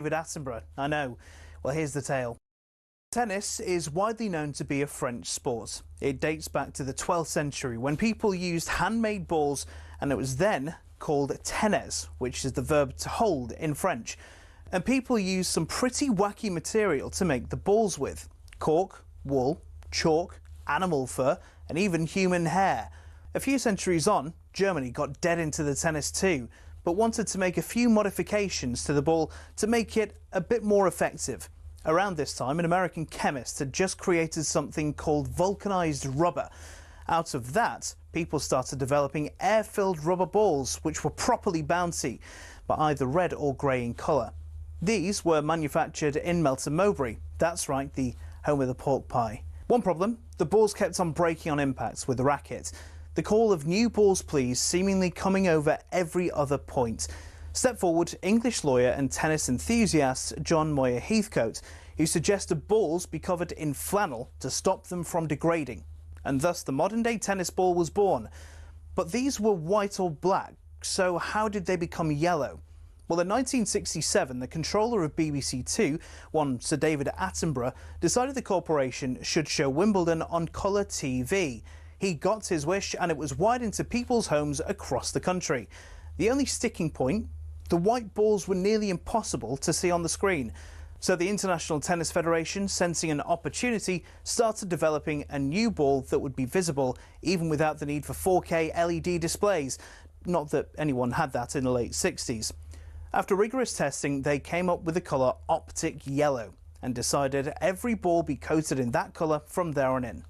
David Attenborough. I know. Well, here's the tale. Tennis is widely known to be a French sport. It dates back to the 12th century when people used handmade balls, and it was then called tennis, which is the verb to hold in French. And people used some pretty wacky material to make the balls with: cork, wool, chalk, animal fur, and even human hair. A few centuries on, Germany got dead into the tennis too, but wanted to make a few modifications to the ball to make it a bit more effective. Around this time, an American chemist had just created something called vulcanized rubber. Out of that, people started developing air-filled rubber balls, which were properly bouncy, but either red or grey in colour. These were manufactured in Melton Mowbray. That's right, the home of the pork pie. One problem, the balls kept on breaking on impacts with the racket. The call of "new balls please" seemingly coming over every other point. Step forward English lawyer and tennis enthusiast John Moyer Heathcote, who suggested balls be covered in flannel to stop them from degrading. And thus the modern-day tennis ball was born. But these were white or black, so how did they become yellow? Well, in 1967, the controller of BBC Two, one Sir David Attenborough, decided the corporation should show Wimbledon on colour TV. He got his wish, and it was wide into people's homes across the country. The only sticking point: the white balls were nearly impossible to see on the screen. So the International Tennis Federation, sensing an opportunity, started developing a new ball that would be visible even without the need for 4K LED displays. Not that anyone had that in the late 60s. After rigorous testing, they came up with the colour optic yellow and decided every ball be coated in that colour from there on in.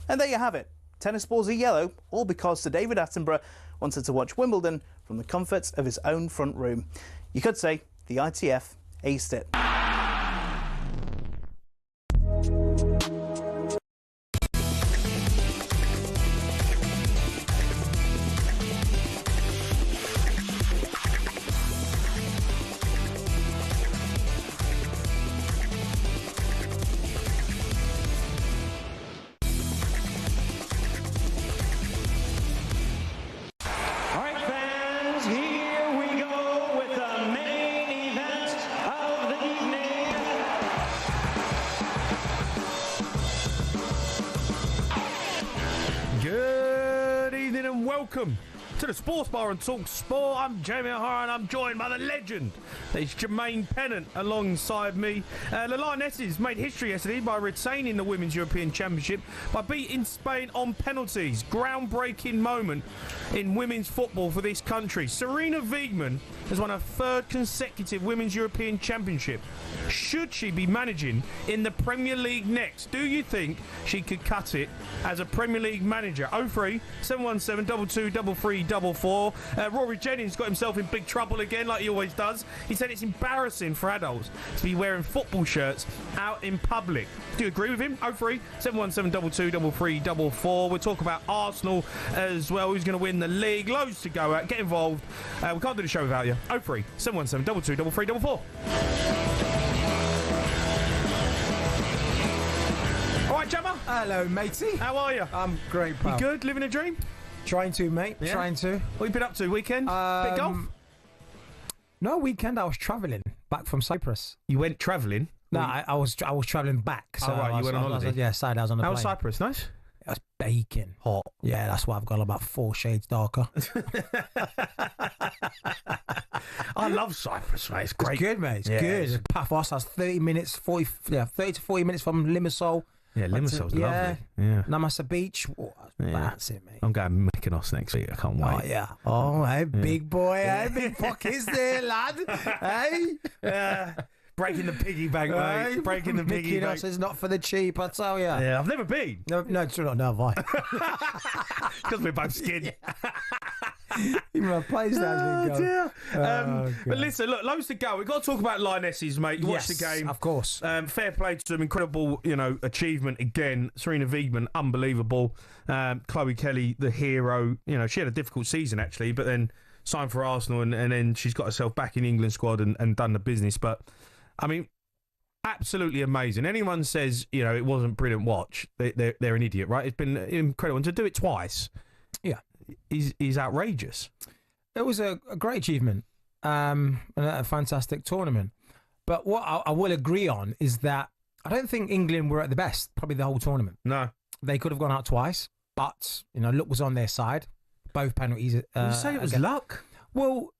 And there you have it. Tennis balls are yellow, all because Sir David Attenborough wanted to watch Wimbledon from the comfort of his own front room. You could say the ITF aced it. Welcome to the Sports Bar on talkSPORT. I'm Jamie O'Hara and I'm joined by the legend. It's Jermaine Pennant alongside me. The Lionesses made history yesterday by retaining the Women's European Championship by beating Spain on penalties. Groundbreaking moment in women's football for this country. Sarina Wiegman has won her third consecutive Women's European Championship. Should she be managing in the Premier League next? Do you think she could cut it as a Premier League manager? 03 717 22 3344. Rory Jennings got himself in big trouble again, like he always does. He said it's embarrassing for adults to be wearing football shirts out in public. Do you agree with him? 03 717 22 3344. We'll talk about Arsenal as well. Who's going to win the league? Loads to go at. Get involved. We can't do the show without you. 03 717 22 3344. All right, Gemma. Hello, matey. How are you? I'm great, pal. You good? Living a dream? Trying to, mate. Yeah. Trying to. What have you been up to? Weekend? Bit of golf? No, weekend I was travelling back from Cyprus. You went travelling? No, I was travelling back. So right, you went on holiday? Yeah, Saturday I was on the How plane. was Cyprus? Nice? It was baking. Hot. Yeah, that's why I've got about 4 shades darker. I love Cyprus, mate. It's great. It's good, mate. It's good. It's Paphos. That's 30 to 40 minutes from Limassol. Yeah, Limassol's lovely. Yeah. Namasa Beach. Oh, that's it, mate. I'm going to Mykonos next week. I can't wait. Oh, yeah. Oh, hey, big boy. Hey, big pockets there, lad. Hey. Breaking the piggy bank, mate. Breaking the piggy bank. Mykonos is not for the cheap, I tell you. Yeah, I've never been. No, it's not. No, have I? Because we're both skinned. Even my place now. Oh, dear. But listen, look, loads to go. We've got to talk about Lionesses, mate. You watched the game. Of course. Fair play to them. Incredible, achievement again. Sarina Wiegman, unbelievable. Chloe Kelly, the hero. She had a difficult season, actually, but then signed for Arsenal and then she's got herself back in the England squad and done the business. But, I mean, absolutely amazing. Anyone says, it wasn't brilliant watch, they're an idiot, right? It's been incredible. And to do it twice, is outrageous. It was a great achievement and a fantastic tournament. But what I will agree on is that I don't think England were at the best, probably the whole tournament. No. They could have gone out twice, but, luck was on their side. Both penalties. You say it was luck? Well,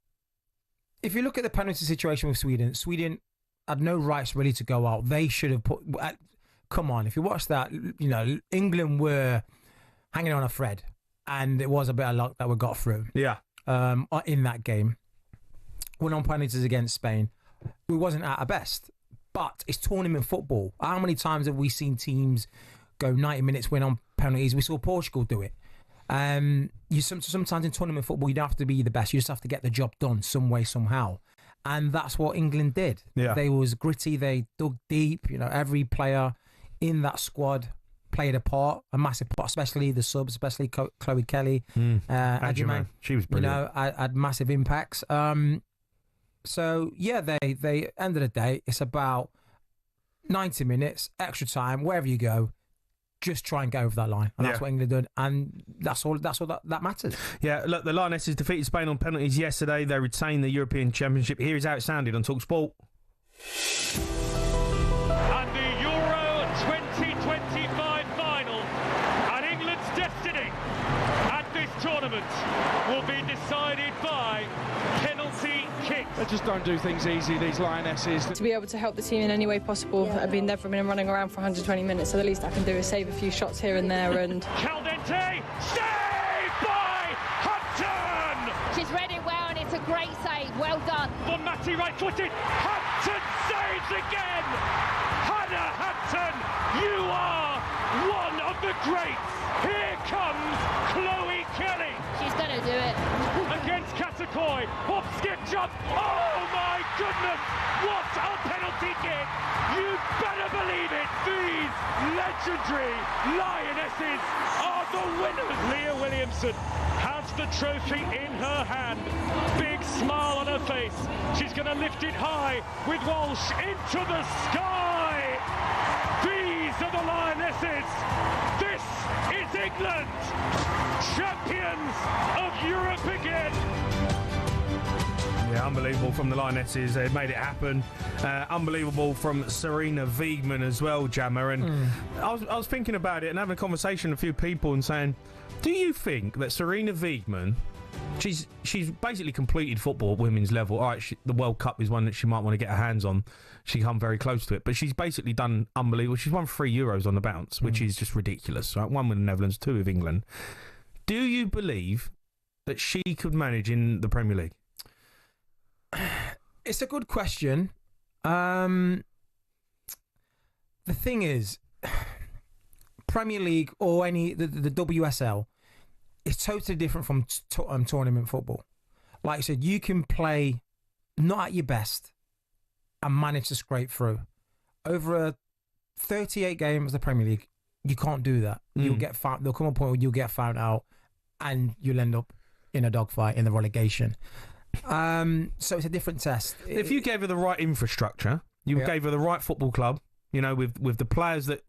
if you look at the penalty situation with Sweden had no rights really to go out. They should have put... come on, if you watch that, England were hanging on a thread, and it was a bit of luck that we got through. Yeah. In that game. Went on penalties against Spain. We wasn't at our best, but it's tournament football. How many times have we seen teams go 90 minutes, win on penalties? We saw Portugal do it. Sometimes in tournament football, you don't have to be the best. You just have to get the job done some way, somehow. And that's what England did. Yeah. They was gritty. They dug deep. Every player in that squad played a part, a massive part, especially the subs, especially Chloe Kelly. Jermaine. She was brilliant. Had massive impacts. So, yeah, they end of the day, it's about 90 minutes, extra time, wherever you go, just try and get over that line. And that's what England did. And that's all that matters. Yeah, look, the Lionesses defeated Spain on penalties yesterday. They retained the European Championship. Here is how it sounded on talkSPORT. And the Euro 2025 final, and England's destiny at this tournament will be decided by penalty kicks. They just don't do things easy, these Lionesses. To be able to help the team in any way possible, I've been there for them and running around for 120 minutes, so the least I can do is save a few shots here and there. And Caldente, saved by Hudson! She's read it well, and it's a great save. Well done. Von Matti right-footed. Hudson saves again! Hannah Hudson, you are one of the greats. Here comes Chloe Kelly. She's going to do it. Against Katakoi, off skip jump. Oh my goodness, what a penalty kick! You better believe it. These legendary Lionesses are the winners. Leah Williamson has the trophy in her hand. Big smile on her face. She's going to lift it high with Walsh into the sky. These are the Lionesses. This is England, champions of Europe again. Yeah, unbelievable from the Lionesses. They made it happen. Unbelievable from Serena Wiegmann as well, Jammer. And I was thinking about it and having a conversation with a few people and saying, do you think that Serena Wiegmann, she's basically completed football at women's level. All right, the World Cup is one that she might want to get her hands on. She come very close to it, but she's basically done unbelievable. She's won 3 Euros on the bounce, which is just ridiculous. Right? 1 with the Netherlands, 2 with England. Do you believe that she could manage in the Premier League? It's a good question. The thing is, Premier League or the WSL is totally different from tournament football. Like I said, you can play not at your best and manage to scrape through. Over a 38 games of the Premier League, you can't do that. You'll get found. There'll come a point where you'll get found out, and you'll end up in a dogfight in the relegation. So it's a different test. If you gave her the right infrastructure, you gave her the right football club, with the players that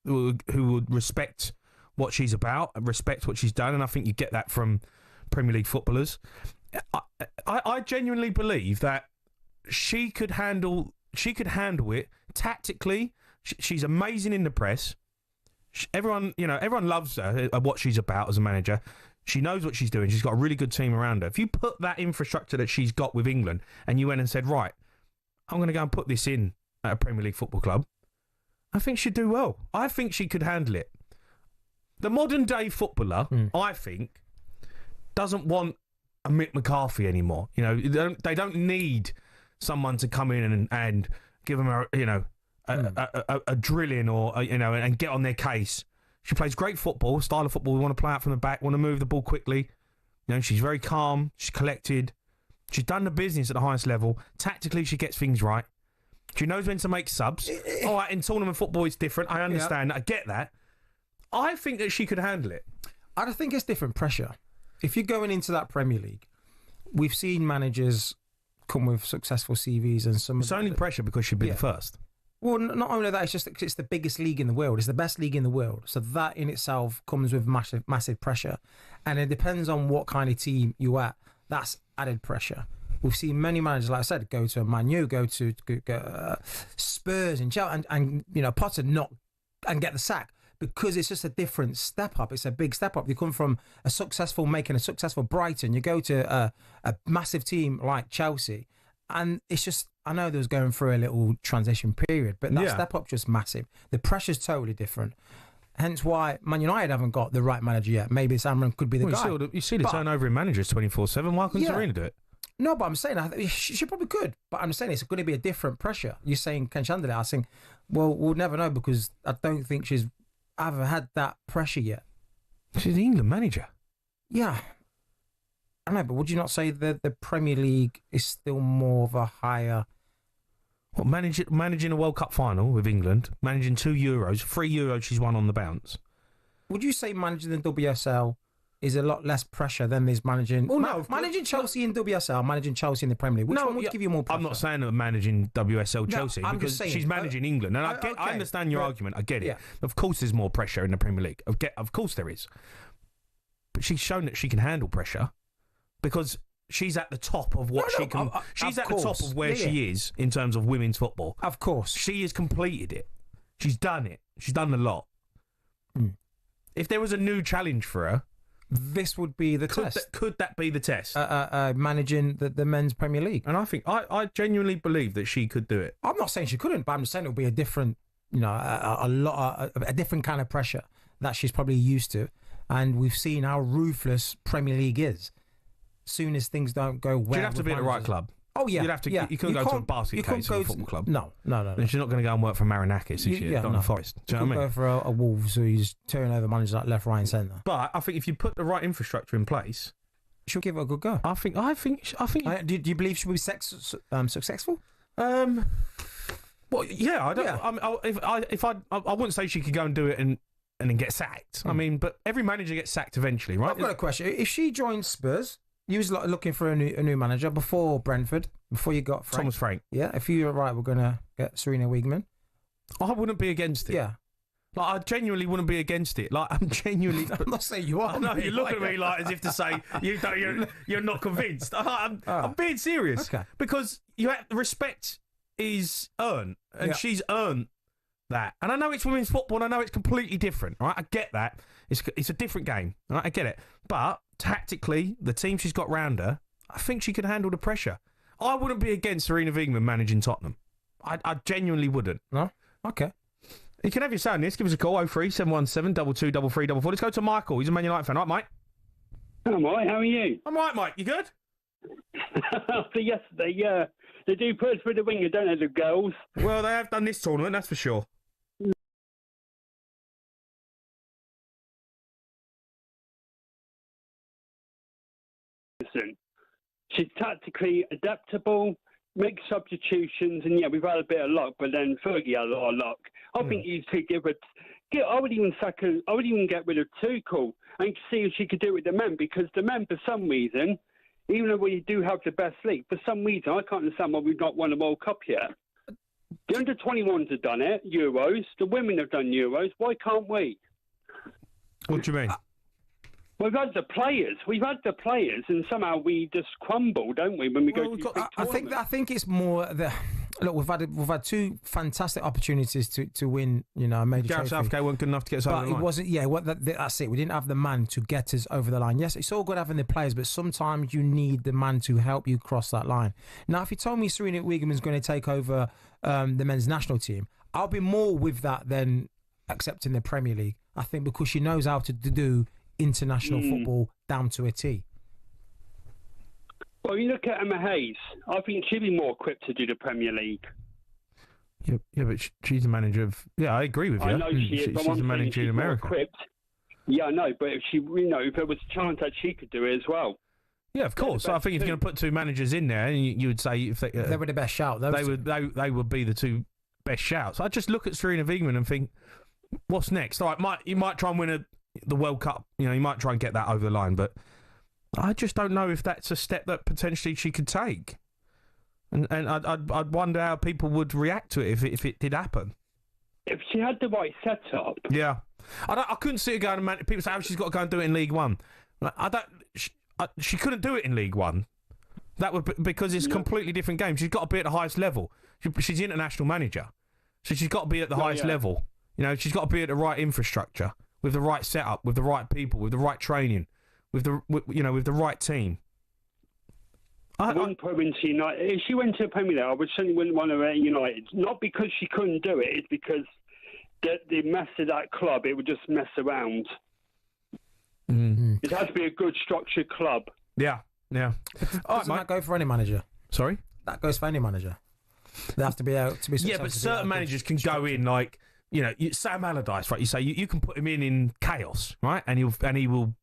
who would respect what she's about and respect what she's done, and I think you get that from Premier League footballers. I genuinely believe that she could handle it tactically. She's amazing in the press. Everyone loves her, what she's about as a manager. She knows what she's doing. She's got a really good team around her. If you put that infrastructure that she's got with England and you went and said, right, I'm going to go and put this in at a Premier League football club, I think she'd do well. I think she could handle it. The modern day footballer, I think, doesn't want a Mick McCarthy anymore. They don't need someone to come in and give them a drilling or and get on their case. She plays great football, style of football. We want to play out from the back, want to move the ball quickly. She's very calm. She's collected. She's done the business at the highest level. Tactically, she gets things right. She knows when to make subs. All right, in tournament football, it's different. I understand. I get that. I think that she could handle it. I think it's different pressure. If you're going into that Premier League, we've seen managers come with successful CVs and some... It's only pressure because she'd be the first. Well, not only that, it's the biggest league in the world. It's the best league in the world. So that in itself comes with massive pressure. And it depends on what kind of team you're at. That's added pressure. We've seen many managers, like I said, go to Man U, go to Spurs and Chelsea, and Potter not and get the sack because it's just a different step up. It's a big step up. You come from making a successful Brighton, you go to a massive team like Chelsea, and it's just, I know they was going through a little transition period, but that step up just massive. The pressure's totally different. Hence why Man United haven't got the right manager yet. Maybe Amram could be the guy. You see the turnover in managers 24/7. Why couldn't Serena do it? No, but I'm saying she probably could. But I'm saying it's going to be a different pressure. You're saying Ken Chandler. I think, well, we'll never know because I don't think she's ever had that pressure yet. She's the England manager. Yeah. I know, but would you not say that the Premier League is still more of a higher... What, managing a World Cup final with England, managing 2 Euros, 3 Euros she's won on the bounce. Would you say managing the WSL is a lot less pressure than is managing... Well, no, managing Chelsea in WSL, managing Chelsea in the Premier League. Which one would give you more pressure? I'm not saying that managing WSL Chelsea because she's managing England. And I understand your argument. I get it. Yeah. Of course there's more pressure in the Premier League. Of course there is. But she's shown that she can handle pressure because... she's at the top of what she can. She's at the top of where she is in terms of women's football. Of course, she has completed it. She's done it. She's done a lot. If there was a new challenge for her, this would be the test. Could that be the test? Managing the men's Premier League, and I think I genuinely believe that she could do it. I'm not saying she couldn't, but I'm just saying it would be a different, a different kind of pressure that she's probably used to, and we've seen how ruthless Premier League is. Soon as things don't go well, you'd have to be at the right club. Oh yeah, you'd have to. Yeah. You couldn't go to a basket case or a football club. No. And she's not going to go and work for Marinakis this year. Not Forest. Do you know what I mean? Go for a Wolves who's turning over managers like left, right, and centre. But I think if you put the right infrastructure in place, she'll give it a good go. I think. Do you believe she'll be successful? Well, yeah. I don't. I wouldn't say she could go and do it and then get sacked. I mean, but every manager gets sacked eventually, right? I've got a question. If she joins Spurs. You was looking for a new manager before Brentford, before you got Frank. Thomas Frank. Yeah, if you're right, we're going to get Serena Wiegman. I wouldn't be against it. Yeah. Like, I genuinely wouldn't be against it. Like, I'm genuinely... I'm not saying you are. No, you look at me like as if to say you're not convinced. I'm being serious. Okay. Because respect is earned, and she's earned that. And I know it's women's football, and I know it's completely different, right? I get that. It's a different game, right? I get it. But tactically, the team she's got round her, I think she can handle the pressure. I wouldn't be against Serena Wiegman managing Tottenham. I genuinely wouldn't. No? Okay. You can have your say on this. Give us a call, 03717 22 3344. Let's go to Michael. He's a Man United fan. Right, mate? I'm all right. How are you? I'm right, Mike. You good? After yesterday, yeah. They do put us through the winger, don't they, the girls? Well, they have done this tournament, that's for sure. She's tactically adaptable, makes substitutions, and yeah, we've had a bit of luck, but then Fergie had a lot of luck. I think you should give her. I would even sack her. I would even get rid of Tuchel and see if she could do it with the men, because the men, for some reason, even though we do have the best league, for some reason I can't understand why we've not won a World Cup yet. The under-21s have done it, Euros. The women have done Euros. Why can't we? What do you mean? We've had the players, and somehow we just crumble, don't we? When we go to I think it's more the look. We've had two fantastic opportunities to win. A major Gareth trophy. Southgate wasn't good enough to get us over the line. But it wasn't. Yeah, that's it. We didn't have the man to get us over the line. Yes, it's all good having the players, but sometimes you need the man to help you cross that line. Now, if you told me Serena Wiegman is going to take over the men's national team, I'll be more with that than accepting the Premier League. I think because she knows how to do international football down to a T. Well, you look at Emma Hayes. I think she'd be more equipped to do the Premier League. Yeah, but she's a manager of... Yeah, I agree with you. I know she is, but she's a manager in America. Yeah, I know, but if she, if there was a chance that she could do it as well. Yeah, of course. So I think if you're going to put two managers in there, you would say if they were the best shout. They would be the two best shouts. I just look at Serena Wiegman and think, what's next? All right, you might try and win the World Cup. You might try and get that over the line, but I just don't know if that's a step that potentially she could take. And I'd wonder how people would react to it if it did happen. If she had the right setup. Yeah, I couldn't see her going to people say, "Oh, she's got to go and do it in League One." She couldn't do it in League One. That would because it's a completely different game. She's got to be at the highest level. She's international manager, so she's got to be at the highest level. You know, she's got to be at the right infrastructure, with the right setup, with the right people, with the right training, with the right team. I wouldn't put her into United. If she went to the Premier League, I would certainly wouldn't want her at United. Not because she couldn't do it, it's because the mess of that club, it would just mess around. Mm-hmm. It has to be a good structured club. Yeah. Doesn't that go for any manager? Sorry? That goes for any manager. They have to be able to be successful. Yeah, but certain managers can go in like, Sam Allardyce, right? You say you can put him in chaos, right? And he will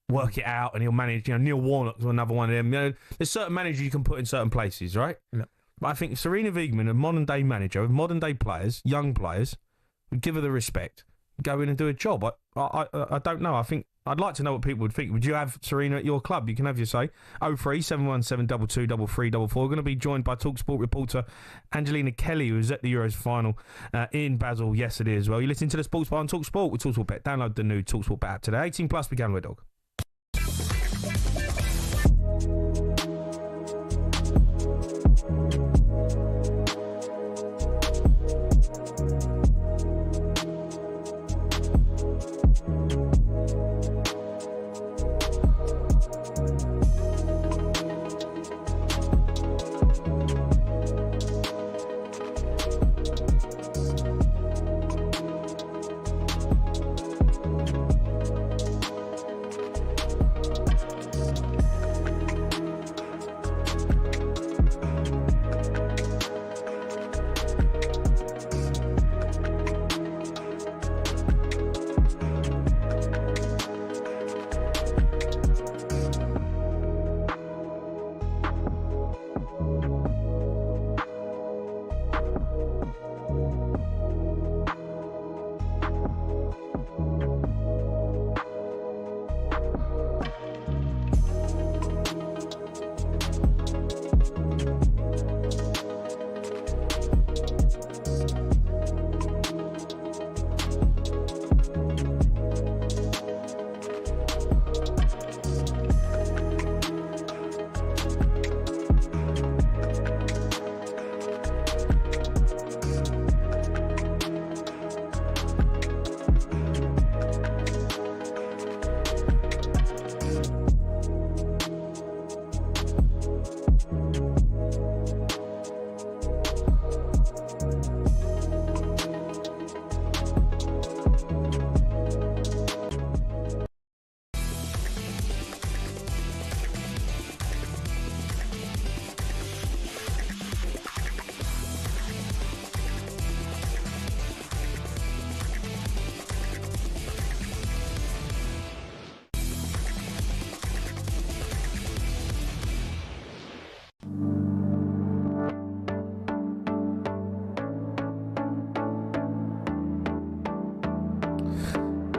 work it out and he'll manage. Neil Warnock's another one of them. There's certain managers you can put in certain places, right? Yeah. But I think Serena Wiegmann, a modern day manager with modern day players, young players, would give her the respect, go in and do a job. I don't know. I think I'd like to know what people would think. Would you have Serena at your club? You can have your say. 03717 223344. We're going to be joined by talkSPORT reporter Angelina Kelly, who was at the Euros final in Basel yesterday as well. You're listening to the Sports Bar on talkSPORT with talkSPORT Bet. Download the new talkSPORT Bet app today. 18 plus, began with dog.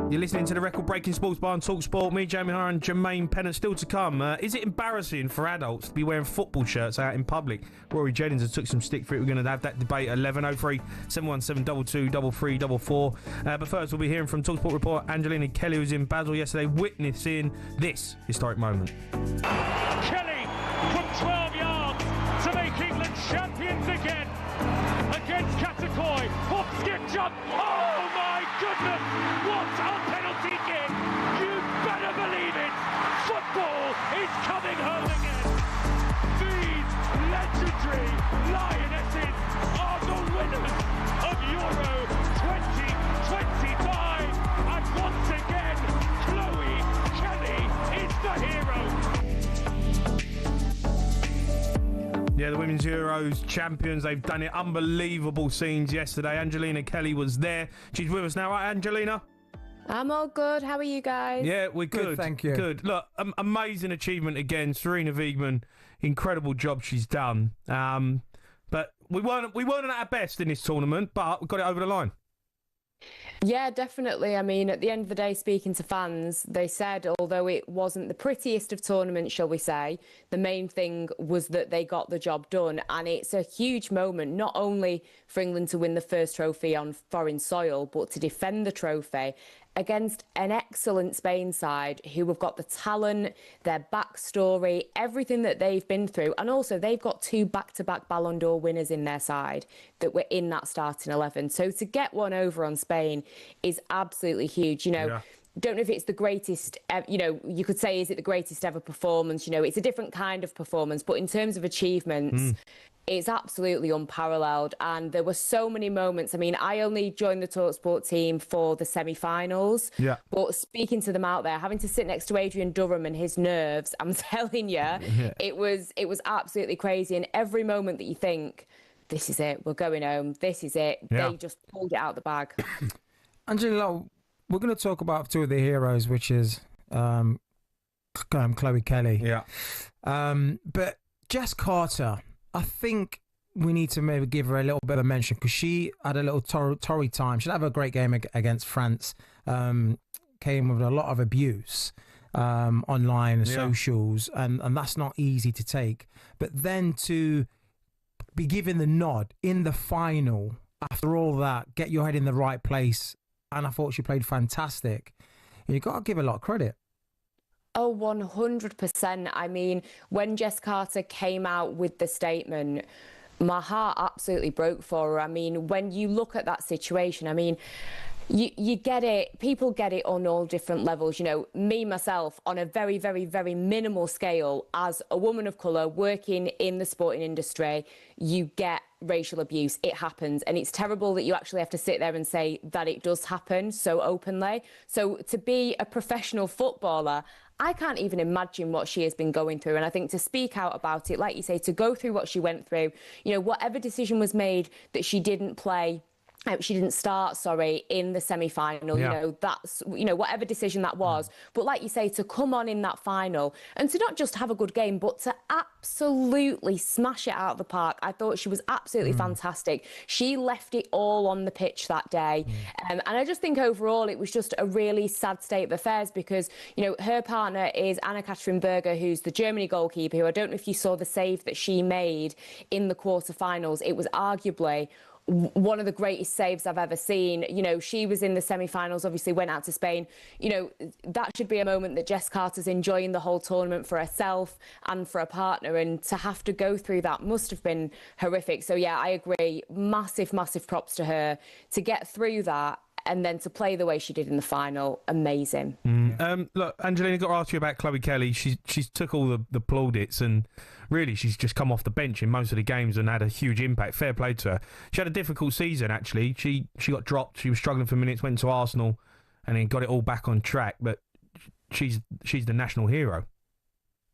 You're listening to the record-breaking Sports Bar on talkSPORT. Me, Jamie O'Hara and Jermaine Pennant. Still to come. Is it embarrassing for adults to be wearing football shirts out in public? Rory Jennings has took some stick for it. We're going to have that debate at 11:03 717 223344. But first, we'll be hearing from talkSPORT reporter Angelina Kelly, who was in Basel yesterday, witnessing this historic moment. Kelly from 12 yards to make England champions again against Katakoi. Off skip jump. Oh my goodness! What a penalty kick! You better believe it! Football is coming home again. These legendary Lionesses are the winners of Euro 2025, and once again, Chloe Kelly is the hero. Yeah, the Women's Euros champions. They've done it. Unbelievable scenes yesterday. Angelina Kelly was there. She's with us now, right, Angelina? I'm all good. How are you guys? Yeah, we're good. Thank you. Good. Look, amazing achievement again. Serena Wiegmann, incredible job she's done. But we weren't at our best in this tournament, but we got it over the line. Yeah, definitely. I mean, at the end of the day, speaking to fans, they said, although it wasn't the prettiest of tournaments, shall we say, the main thing was that they got the job done. And it's a huge moment, not only for England to win the first trophy on foreign soil, but to defend the trophy against an excellent Spain side who have got the talent, their backstory, everything that they've been through. And also they've got 2 back-to-back Ballon d'Or winners in their side that were in that starting 11. So to get one over on Spain is absolutely huge. Don't know if it's the greatest, you could say, is it the greatest ever performance? It's a different kind of performance, but in terms of achievements, it's absolutely unparalleled. And there were so many moments. I mean, I only joined the talkSPORT team for the semi-finals, but speaking to them out there, having to sit next to Adrian Durham and his nerves, I'm telling you, it was absolutely crazy. And every moment that you think, this is it, we're going home, this is it, they just pulled it out the bag. Angela, we're going to talk about 2 of the heroes, which is Chloe Kelly. But Jess Carter, I think we need to maybe give her a little bit of a mention because she had a little torrid time. She didn't have a great game against France. Came with a lot of abuse online and socials, and that's not easy to take. But then to be given the nod in the final, after all that, get your head in the right place, and I thought she played fantastic. And you've got to give her a lot of credit. Oh, 100%. I mean, when Jess Carter came out with the statement, my heart absolutely broke for her. I mean, when you look at that situation, I mean, you get it. People get it on all different levels. Me, myself, on a very, very, very minimal scale, as a woman of colour working in the sporting industry, you get racial abuse. It happens. And it's terrible that you actually have to sit there and say that it does happen so openly. So to be a professional footballer, I can't even imagine what she has been going through. And I think to speak out about it, like you say, to go through what she went through, whatever decision was made that she didn't start, in the semi-final, that's, whatever decision that was. But like you say, to come on in that final and to not just have a good game, but to absolutely smash it out of the park. I thought she was absolutely fantastic. She left it all on the pitch that day. And I just think overall it was just a really sad state of affairs because, her partner is Anna-Katrin Berger, who's the Germany goalkeeper, who I don't know if you saw the save that she made in the quarterfinals. It was arguably one of the greatest saves I've ever seen. She was in the semi-finals, obviously went out to Spain. That should be a moment that Jess Carter's enjoying the whole tournament for herself and for a partner, and to have to go through that must have been horrific. So yeah, I agree. Massive, massive props to her to get through that and then to play the way she did in the final. Amazing. Look, Angelina, got to ask you about Chloe Kelly. She's took all the plaudits, and really she's just come off the bench in most of the games and had a huge impact. Fair play to her. She had a difficult season, actually. She got dropped. She was struggling for minutes, went to Arsenal and then got it all back on track. But she's the national hero.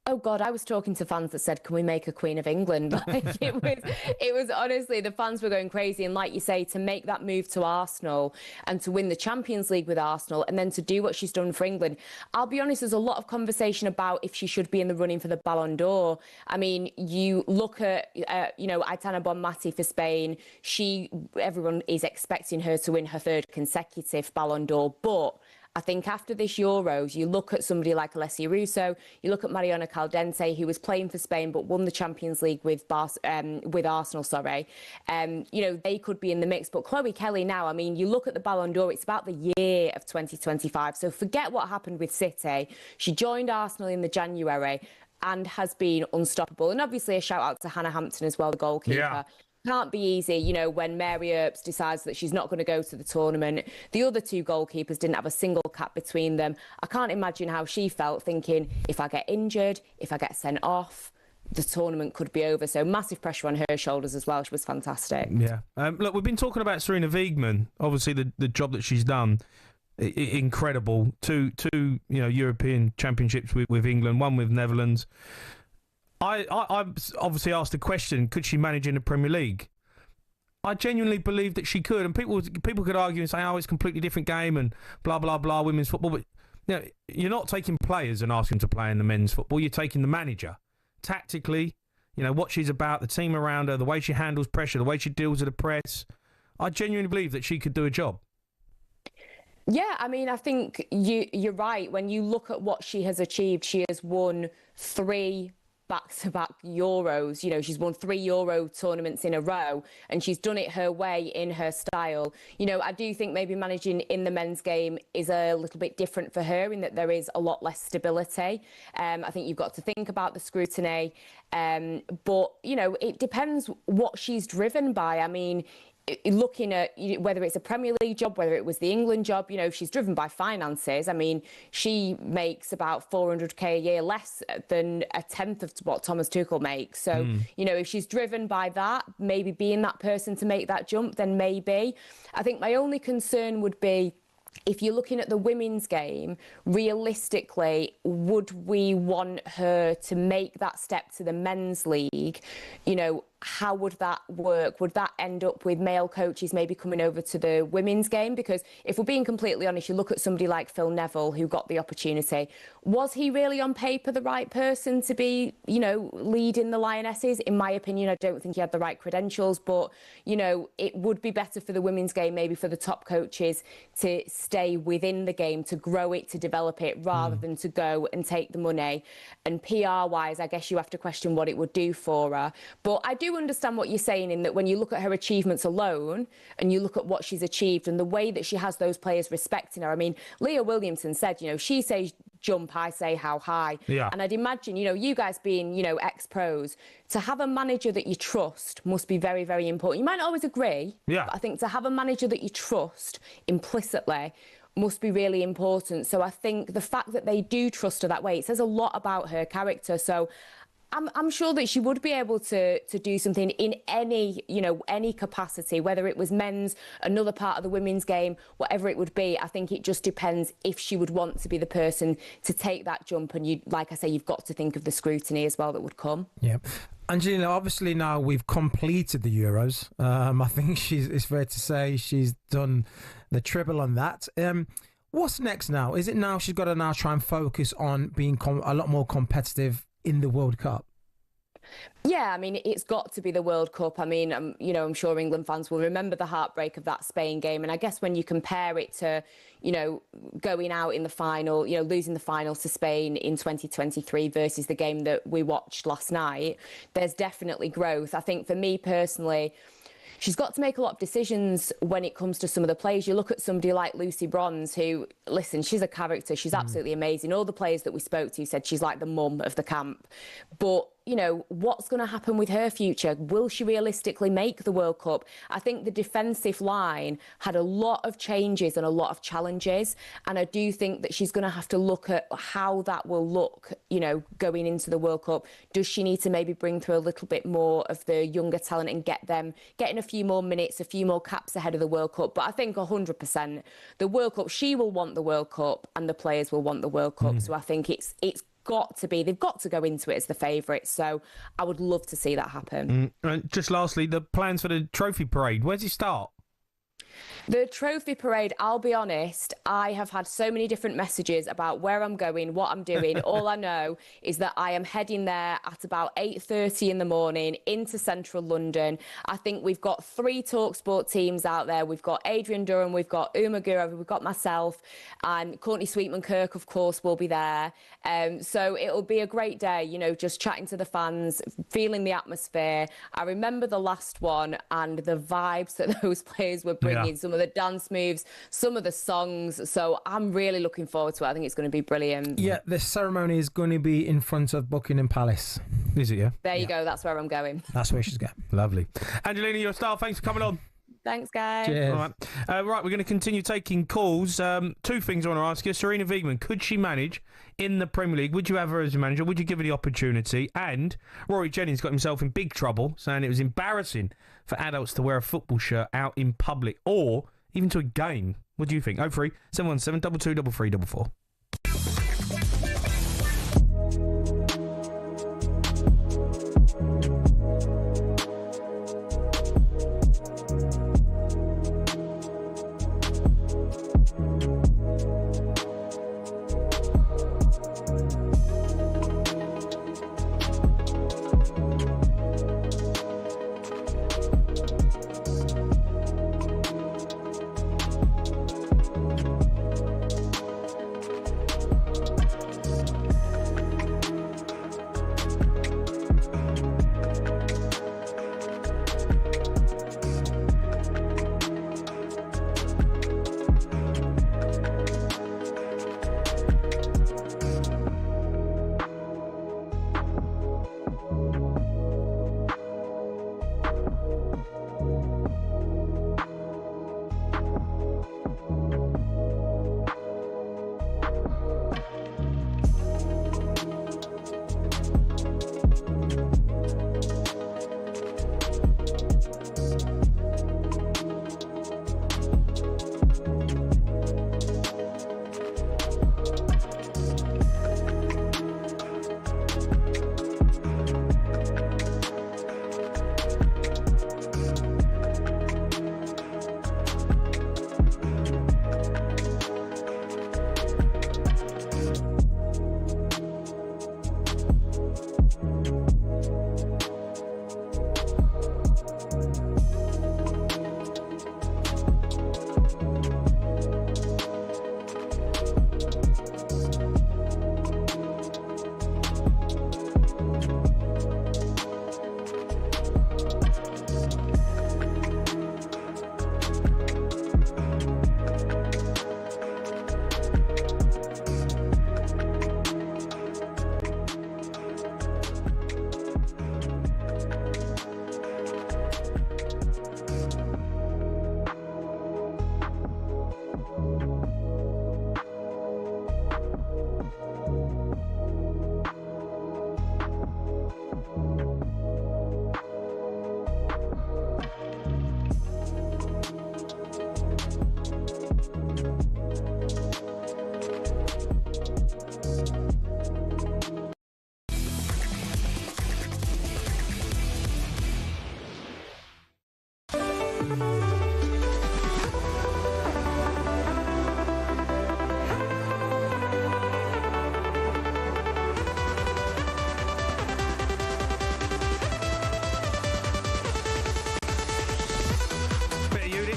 Oh God, I was talking to fans that said, can we make a Queen of England? It was honestly, the fans were going crazy. And like you say, to make that move to Arsenal and to win the Champions League with Arsenal and then to do what she's done for England. I'll be honest, there's a lot of conversation about if she should be in the running for the Ballon d'Or. I mean, you look at, Aitana Bonmati for Spain. Everyone is expecting her to win her 3rd consecutive Ballon d'Or, but I think after this Euros, you look at somebody like Alessia Russo, you look at Mariona Caldente, who was playing for Spain but won the Champions League with Arsenal, they could be in the mix. But Chloe Kelly now, I mean, you look at the Ballon d'Or, it's about the year of 2025. So forget what happened with City. She joined Arsenal in the January and has been unstoppable. And obviously a shout out to Hannah Hampton as well, the goalkeeper. Yeah. Can't be easy, when Mary Earps decides that she's not going to go to the tournament. The other 2 goalkeepers didn't have a single cap between them. I can't imagine how she felt, thinking, if I get injured, if I get sent off, the tournament could be over. So massive pressure on her shoulders as well. She was fantastic. Yeah. Look, we've been talking about Serena Wiegmann. Obviously, the job that she's done, incredible. Two European championships with England, one with Netherlands. I obviously asked the question, could she manage in the Premier League? I genuinely believe that she could, and people could argue and say, oh, it's a completely different game and blah, blah, blah, women's football. But you're not taking players and asking them to play in the men's football. You're taking the manager. Tactically, what she's about, the team around her, the way she handles pressure, the way she deals with the press. I genuinely believe that she could do a job. Yeah, I mean, I think you're right. When you look at what she has achieved, she has won 3 back-to-back Euros. You know, she's won 3 Euro tournaments in a row, and she's done it her way in her style. You know, I do think maybe managing in the men's game is a little bit different for her in that there is a lot less stability. I think you've got to think about the scrutiny. But, you know, it depends what she's driven by. I mean, looking at whether it's a Premier League job, whether it was the England job, you know, she's driven by finances. I mean, she makes about 400k a year less than a tenth of what Thomas Tuchel makes. So, you know, if she's driven by that, maybe being that person to make that jump, then maybe. I think my only concern would be, if you're looking at the women's game, realistically, would we want her to make that step to the men's league? You know, how would that work? Would that end up with male coaches maybe coming over to the women's game? Because if we're being completely honest, you look at somebody like Phil Neville, who got the opportunity. Was he really on paper the right person to be, you know, leading the Lionesses? In my opinion, I don't think he had the right credentials, but, you know, it would be better for the women's game, maybe for the top coaches to stay within the game, to grow it, to develop it, rather than to go and take the money. And PR-wise, I guess you have to question what it would do for her. But I do understand what you're saying in that when you look at her achievements alone and you look at what she's achieved and the way that she has those players respecting her. I mean, Leah Williamson said, you know, she says jump, I say how high. Yeah. And I'd imagine, you know, you guys being, you know, ex-pros, to have a manager that you trust must be very, very important. You might not always agree, but I think to have a manager that you trust implicitly must be really important. So I think the fact that they do trust her that way, it says a lot about her character. So I'm sure that she would be able to do something in any, you know, any capacity, whether it was men's, another part of the women's game, whatever it would be. I think it just depends if she would want to be the person to take that jump. And you, like I say, you've got to think of the scrutiny as well that would come. Yeah. Angelina, obviously now we've completed the Euros. I think it's fair to say she's done the treble on that. What's next now? Is it now she's got to now try and focus on being a lot more competitive in the World Cup? Yeah, I mean, it's got to be the World Cup. I mean, you know, I'm sure England fans will remember the heartbreak of that Spain game. And I guess when you compare it to, you know, going out in the final, you know, losing the final to Spain in 2023 versus the game that we watched last night, there's definitely growth. I think for me personally, she's got to make a lot of decisions when it comes to some of the players. You look at somebody like Lucy Bronze, who, listen, she's a character. She's absolutely amazing. All the players that we spoke to said she's like the mum of the camp. But, you know, what's going to happen with her future? Will she realistically make the World Cup? I think the defensive line had a lot of changes and a lot of challenges. And I do think that she's going to have to look at how that will look, you know, going into the World Cup. Does she need to maybe bring through a little bit more of the younger talent and getting a few more minutes, a few more caps ahead of the World Cup? But I think 100% the World Cup, she will want the World Cup and the players will want the World Cup. So I think it's they've got to go into it as the favourites. So I would love to see that happen. And just lastly, the plans for the trophy parade. Where's it start? The trophy parade, I'll be honest, I have had so many different messages about where I'm going, what I'm doing. All I know is that I am heading there at about 8:30 in the morning into central London. I think we've got 3 talkSPORT teams out there. We've got Adrian Durham, we've got Uma Gurov, we've got myself, and Courtney Sweetman-Kirk, of course, will be there. So it'll be a great day, you know, just chatting to the fans, feeling the atmosphere. I remember the last one and the vibes that those players were bringing, some of the dance moves, some of the songs. So I'm really looking forward to it. I think it's going to be brilliant. Yeah, the ceremony is going to be in front of Buckingham Palace. Is it, yeah? There you go. That's where I'm going. That's where she's going. Lovely. Angelina, you're a star. Thanks for coming on. Thanks, guys. Cheers. All right, we're going to continue taking calls. 2 things I want to ask you. Serena Wiegman, could she manage in the Premier League? Would you have her as a manager? Would you give her the opportunity? And Rory Jennings got himself in big trouble, saying it was embarrassing for adults to wear a football shirt out in public or even to a game. What do you think? 03 717 22 3344.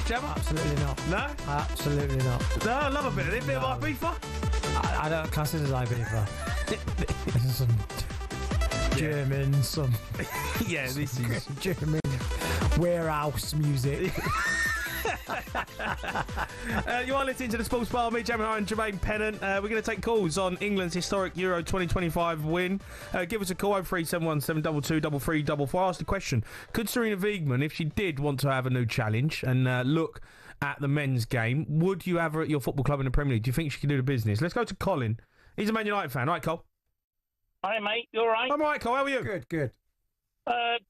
Jammer? Absolutely not. No? Absolutely not. No, I love a bit of it. Bit of Ibiza. I don't class it as Ibiza. This is some German, some Yeah, this is German warehouse music. You are listening to the Sports Bar. Me, Jamie O'Hara and Jermaine Pennant. We're going to take calls on England's historic Euro 2025 win. Give us a call 0371 722 3344. Ask the question: could Sarina Wiegman, if she did want to have a new challenge and look at the men's game, would you have her at your football club in the Premier League? Do you think she could do the business? Let's go to Colin. He's a Man United fan. All right, Cole. Hi, mate. You all right? I'm all right, Cole. How are you? Good.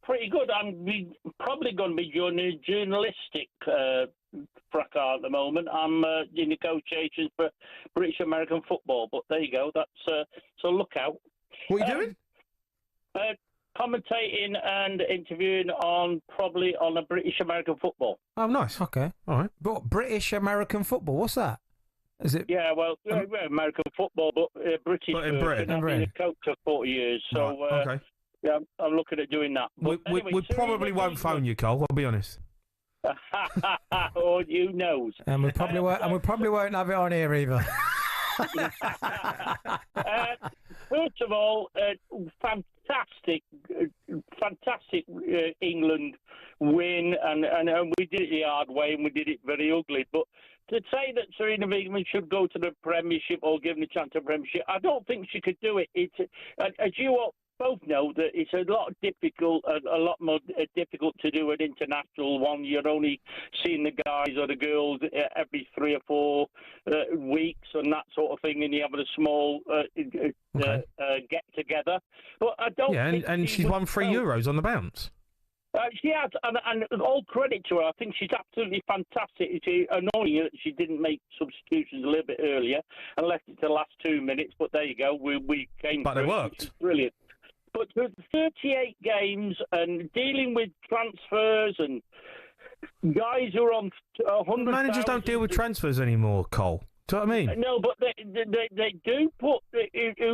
Pretty good. Probably going to be doing a journalistic fracas at the moment. I'm in negotiations for British American football, but there you go. That's so look out. What are you doing? Commentating and interviewing probably on a British American football. Oh, nice. Okay. All right. But British American football, what's that? Is it? Yeah, well, American football, but British. But in Britain. I've been a coach for 40 years, so Right, okay. yeah, I'm looking at doing that. We But anyway, we probably won't phone you, Cole. I'll be honest. Oh, you knows. And we probably won't have it on here either. First of all, fantastic England win, and we did it the hard way, and we did it very ugly. But to say that Sarina Wiegman should go to the Premiership or give them a chance to the Premiership, I don't think she could do it. It's as you all both know that it's a lot more difficult to do an international one. You're only seeing the guys or the girls every 3 or 4 weeks and that sort of thing, and you have a small get together. But I don't. Yeah, think and she's won 3 Euros on the bounce. She has, and all credit to her. I think she's absolutely fantastic. It's annoying that she didn't make substitutions a little bit earlier and left it to the last 2 minutes. But there you go. We came. But they worked. Brilliant. But with 38 games and dealing with transfers and guys who are on 100. Managers don't deal with transfers anymore, Cole. Do you know what I mean? No, but they do put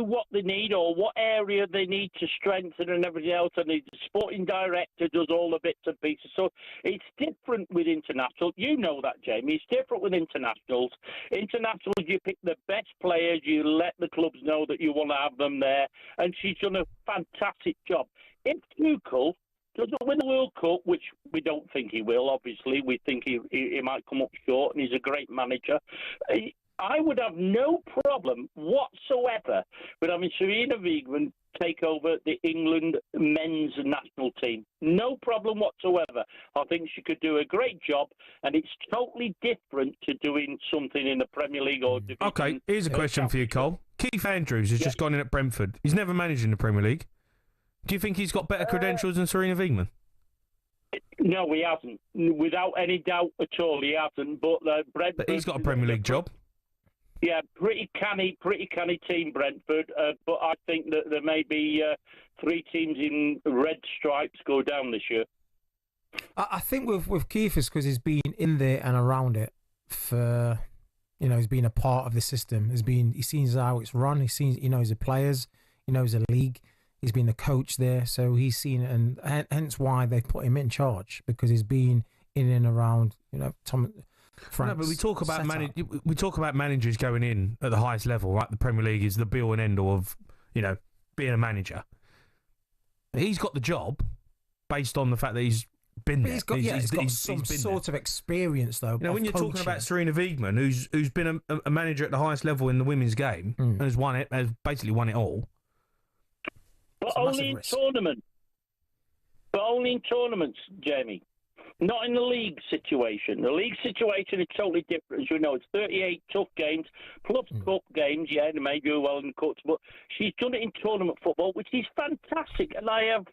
what they need or what area they need to strengthen and everything else, and the sporting director does all the bits and pieces. So it's different with international. You know that, Jamie. It's different with internationals. Internationals, you pick the best players, you let the clubs know that you want to have them there, and she's done a fantastic job. If Tuchel doesn't win the World Cup, which we don't think he will, obviously. We think he might come up short, and he's a great manager. I would have no problem whatsoever with having Sarina Wiegman take over the England men's national team. No problem whatsoever. I think she could do a great job, and it's totally different to doing something in the Premier League or division. Okay, here's a question for you, Cole. Keith Andrews has just gone in at Brentford. He's never managed in the Premier League. Do you think he's got better credentials than Sarina Wiegman? No, he hasn't. Without any doubt at all, he hasn't. But Brentford, But he's got a Premier League job. Yeah, pretty canny team, Brentford. But I think that there may be 3 teams in red stripes go down this year. I think with Keith is because he's been in there and around it for, he's been a part of the system. He sees how it's run. He knows the players. He knows the league. He's been the coach there, so he's seen it, and hence why they put him in charge, because he's been in and around, France. No, but we talk about managers going in at the highest level, right? The Premier League is the be-all and end-all of, being a manager. He's got the job based on the fact that he's been there. He's got some sort of experience, though. When you're talking about Sarina Wiegman, who's been a manager at the highest level in the women's game and has basically won it all. But only in tournaments. But only in tournaments, Jamie. Not in the league situation. The league situation is totally different. As you know, it's 38 tough games, plus cup games. Yeah, they may do well in the cups, but she's done it in tournament football, which is fantastic. And I have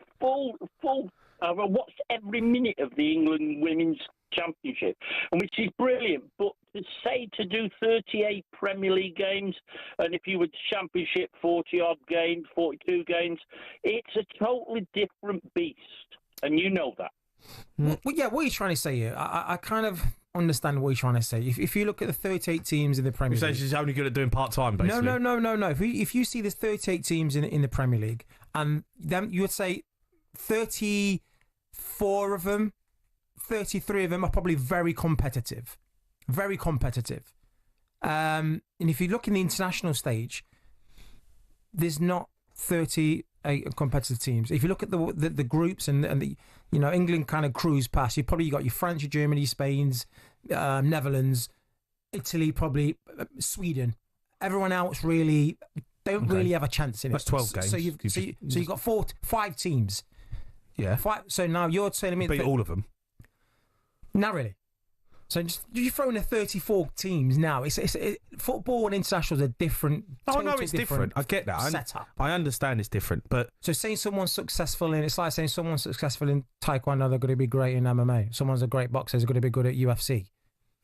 I've watched every minute of the England Women's Championship, and which is brilliant. But to do 38 Premier League games, and if you were Championship 40-odd games, 42 games, it's a totally different beast, and you know that. Well, yeah, what are you trying to say here? I kind of understand what you're trying to say. If you look at the 38 teams in the Premier League... she's only good at doing part-time, basically. No. If you see there's 38 teams in the Premier League, and then you would say 34 of them, 33 of them are probably very competitive. Very competitive. And if you look in the international stage, there's not 30 competitive teams. If you look at the groups and the, you know, England kind of cruise past, you've probably got your France, your Germany, Spain's, Netherlands, Italy, probably Sweden. Everyone else really don't really have a chance in it. That's 12 games. So you've got 5 teams. Yeah. 5. So now you're telling me beat all of them. Not really. So you're throwing in 34 teams now. Football and international is a different. Oh no, it's different. I get that. Setup. I understand it's different, but so saying someone's successful in, it's like saying someone's successful in Taekwondo, they're going to be great in MMA. Someone's a great boxer, they're going to be good at UFC.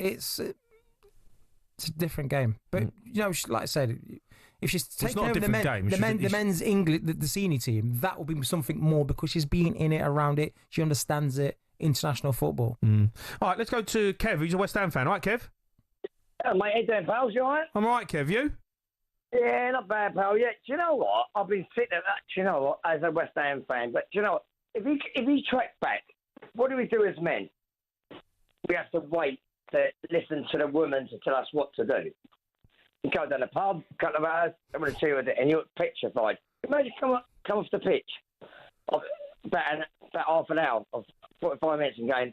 It's a different game. But you know, like I said, if she's taking over the men's English, the senior team, that will be something more because she's been in it, around it. She understands it. International football. All right, let's go to Kev, who's a West Ham fan. All right, Kev? Hello, mate. How you doing, pals? You all right? I'm all right, Kev. You? Yeah, not bad, pal. Yeah, do you know what? I've been sitting at that, do you know what, as a West Ham fan, but do you know what? If you track back, what do we do as men? We have to wait to listen to the women to tell us what to do. You go down the pub, a couple of hours, I'm going to tell you what, and you're petrified. Imagine come off the pitch about half an hour of 45 minutes and going,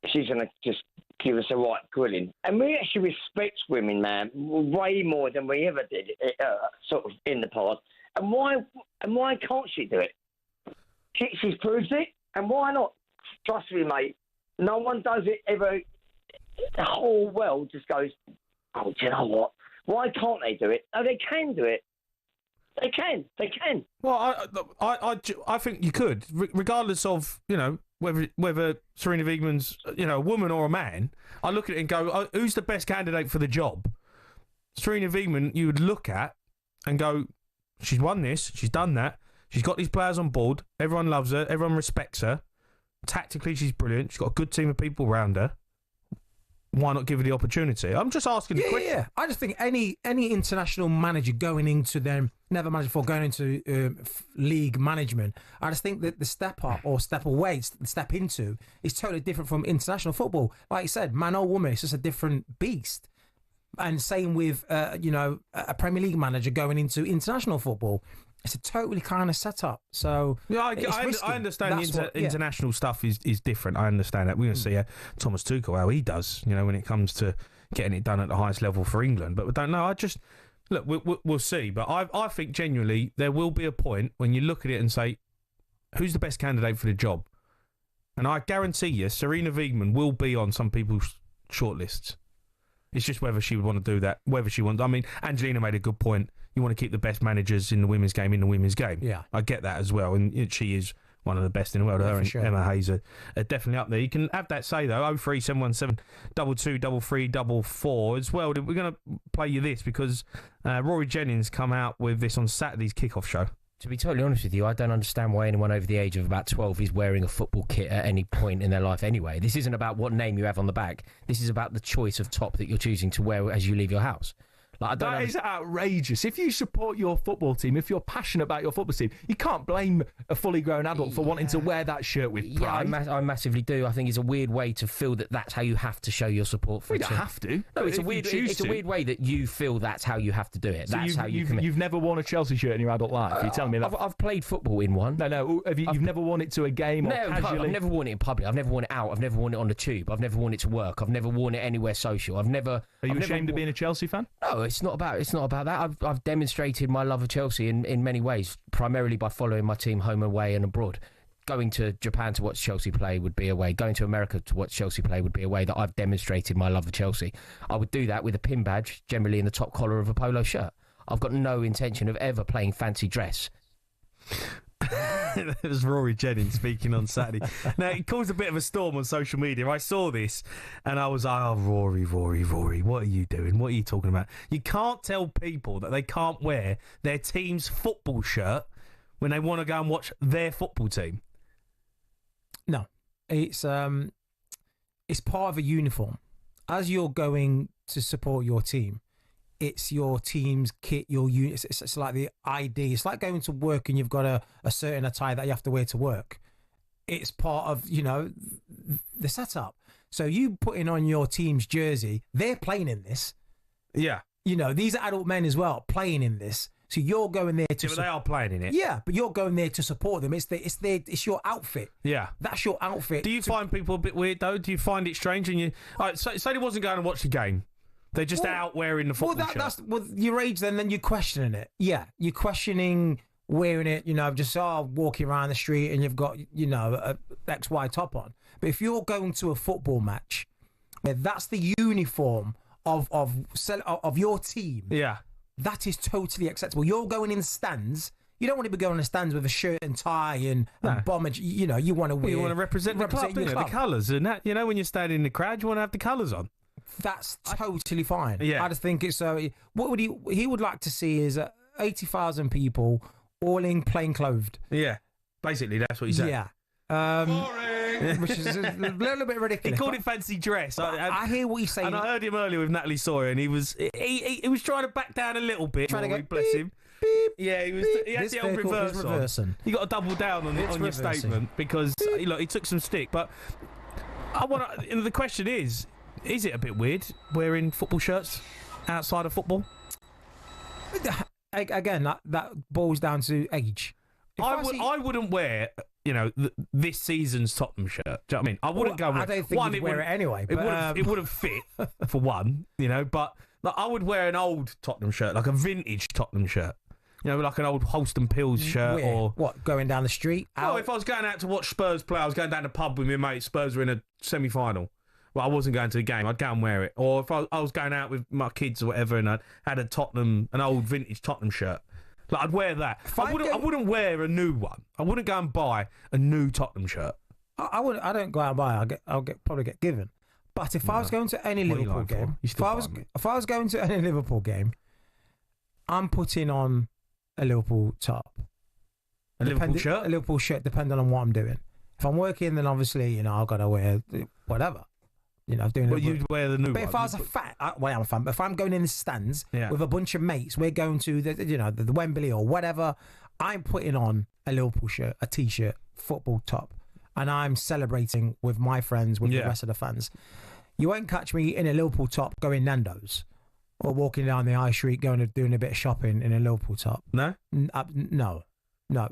she's going to just give us a right grilling. And we actually respect women, man, way more than we ever did, sort of in the past. And why can't she do it? She's proved it, and why not? Trust me, mate. No one does it ever. The whole world just goes, oh, do you know what? Why can't they do it? No, they can do it. They can. Well, I think you could, regardless of, you know, whether Serena Wiegmann's, you know, a woman or a man. I look at it and go, oh, who's the best candidate for the job? Serena Wiegmann, you would look at and go, she's won this, she's done that, she's got these players on board, everyone loves her, everyone respects her. Tactically, she's brilliant. She's got a good team of people around her. Why not give her the opportunity? I'm just asking the question. Yeah, I just think any international manager going into them, never managed before, going into league management, I just think that the step up or step away, step into, is totally different from international football. Like you said, man or woman, it's just a different beast. And same with, you know, a Premier League manager going into international football. It's a totally kind of setup. So yeah, I understand international stuff is different. I understand that. We're going to see Thomas Tuchel, how he does, you know, when it comes to getting it done at the highest level for England. But we don't know. Look, we'll see. But I think genuinely there will be a point when you look at it and say, who's the best candidate for the job? And I guarantee you, Serena Wiegmann will be on some people's shortlists. It's just whether she would want to do that, whether she wants. I mean, Angelina made a good point. You want to keep the best managers in the women's game. Yeah. I get that as well. And she is one of the best in the world. Her and Emma Hayes are definitely up there. You can have that say, though, 03717 223344 as well. We're going to play you this because Rory Jennings come out with this on Saturday's kickoff show. To be totally honest with you, I don't understand why anyone over the age of about 12 is wearing a football kit at any point in their life anyway. This isn't about what name you have on the back. This is about the choice of top that you're choosing to wear as you leave your house. Like, that is outrageous. If you support your football team, if you're passionate about your football team, you can't blame a fully grown adult for wanting to wear that shirt with pride. I massively do. I think it's a weird way to feel that that's how you have to show your support for it. You don't have to. No, it's a weird way that you feel that's how you have to do it. So that's how you commit. You've never worn a Chelsea shirt in your adult life. You're telling me that? I've played football in one. No. You've never worn it to a game or casually? I've never worn it in public. I've never worn it out. I've never worn it on the tube. I've never worn it to work. I've never worn it anywhere social. Are you ashamed of being a Chelsea fan? No, it's not about that. I've demonstrated my love of Chelsea in many ways, primarily by following my team home, away and abroad. Going to Japan to watch Chelsea play would be a way. Going to America to watch Chelsea play would be a way that I've demonstrated my love of Chelsea. I would do that with a pin badge, generally in the top collar of a polo shirt. I've got no intention of ever playing fancy dress. It was Rory Jennings speaking on Saturday. Now, it caused a bit of a storm on social media. I saw this and I was like, oh, Rory, what are you doing? What are you talking about? You can't tell people that they can't wear their team's football shirt when they want to go and watch their football team. No, it's part of a uniform. As you're going to support your team, it's your team's kit, your unit. It's like the ID. It's like going to work and you've got a certain attire that you have to wear to work. it's part of, the setup. So you putting on your team's jersey, they're playing in this. Yeah. These are adult men as well playing in this. So you're going there to. But they are playing in it. Yeah, but you're going there to support them. It's your outfit. Yeah, that's your outfit. Do you find people a bit weird though? Do you find it strange? And say they wasn't going to watch the game. They're just out wearing the football shirt. That's your age. Then you're questioning it. Yeah, you're questioning wearing it. Just walking around the street and you've got a XY top on. But if you're going to a football match, that's the uniform of your team. Yeah. That is totally acceptable. You're going in the you don't want to be going in the stands with a shirt and tie and bomber. You want to wear. You want to represent the club, the colours and that. When you're standing in the crowd, you want to have the colours on. That's totally fine. Yeah. I just think it's what would he would like to see is 80,000 people all in plain clothed. Yeah, basically that's what he said. Yeah. Which is a little bit ridiculous. He called it fancy dress. I hear what he's saying. And I heard him earlier with Natalie Sawyer, and he was trying to back down a little bit. Trying to go, bless beep, him. Beep, yeah, he had the old reverse on. You got to double down on your statement because he took some stick. But I want to. The question is it a bit weird wearing football shirts outside of football? Again, that boils down to age. I wouldn't wear, this season's Tottenham shirt. Do you know what I mean? I wouldn't go with I don't think you'd wear it anyway. But, it wouldn't fit, for one, but I would wear an old Tottenham shirt, like a vintage Tottenham shirt. Like an old Holston Pills shirt. Or what, going down the street? Oh, if I was going out to watch Spurs play, I was going down the pub with my mate. Spurs were in a semi-final. Well, I wasn't going to the game. I'd go and wear it. Or if I was going out with my kids or whatever and I had an old vintage Tottenham shirt. I'd wear that. I wouldn't wear a new one. I wouldn't go and buy a new Tottenham shirt. I wouldn't. I don't go out and buy. Probably get given. But if I was going to any Liverpool game, if I was going to any Liverpool game, I'm putting on a Liverpool top, a Liverpool shirt, depending on what I'm doing. If I'm working, then obviously I've got to wear whatever. Doing. Well, you'd wear the new but one. If I was I'm a fan. But if I'm going in the stands with a bunch of mates, we're going to the Wembley or whatever. I'm putting on a Liverpool shirt, a t-shirt, football top, and I'm celebrating with my friends, with the rest of the fans. You won't catch me in a Liverpool top going Nando's or walking down the high street doing a bit of shopping in a Liverpool top. No, no.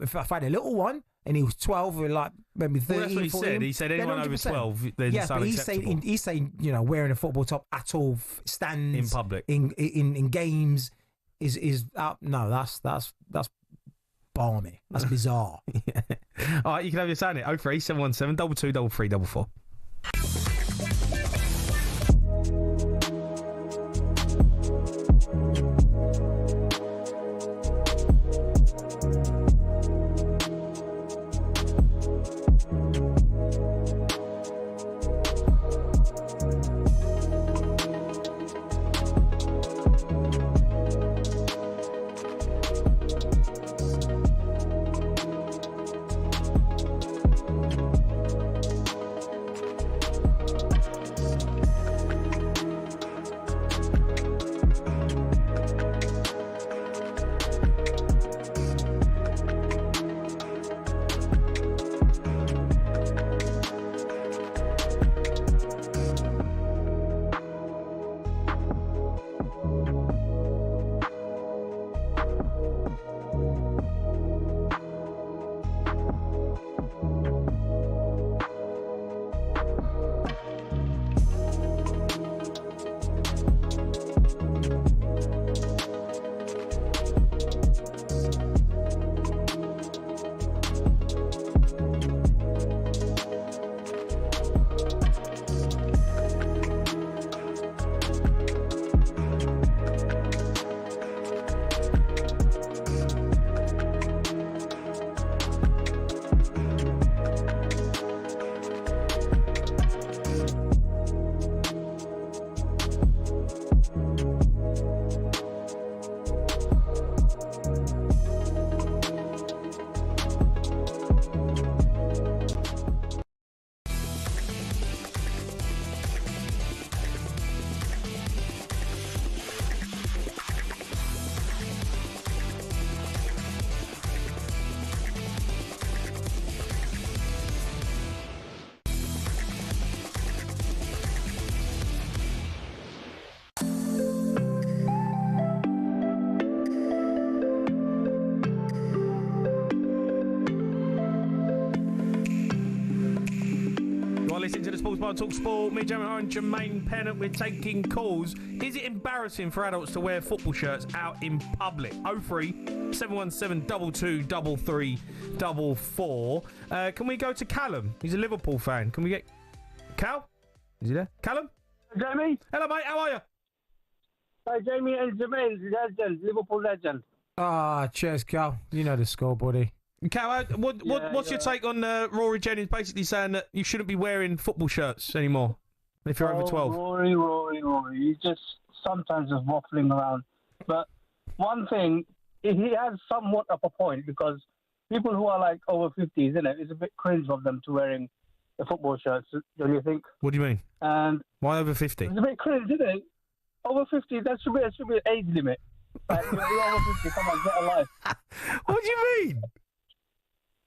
If I had a little one. And he was 12 or maybe 13. Well, that's what he 14, said. He said anyone over 12, then yeah, but he's saying wearing a football top at all stands in public in games is no, that's balmy. That's bizarre. Yeah. All right, you can have your sound it 03717 22 3344. SportsBar on talkSPORT. Me, Jamie O'Hara and Jermaine Pennant. We're taking calls. Is it embarrassing for adults to wear football shirts out in public? 03 717 22 33 Can we go to Callum? He's a Liverpool fan. Can we get Cal? Is he there? Callum? Jamie? Hello, mate. How are you? Hi, Jamie and Jermaine, legend, Liverpool legend. Cheers, Cal. You know the score, buddy. Cal, what's your take on Rory Jennings basically saying that you shouldn't be wearing football shirts anymore if you're over 12? Rory. He's just sometimes just waffling around. But one thing, he has somewhat of a point because people who are like over 50s, isn't it? It's a bit cringe of them to wearing the football shirts, don't you think? What do you mean? And why over 50? It's a bit cringe, isn't it? Over 50, there should be an age limit. Like, you're over 50, come on, get a life. What do you mean?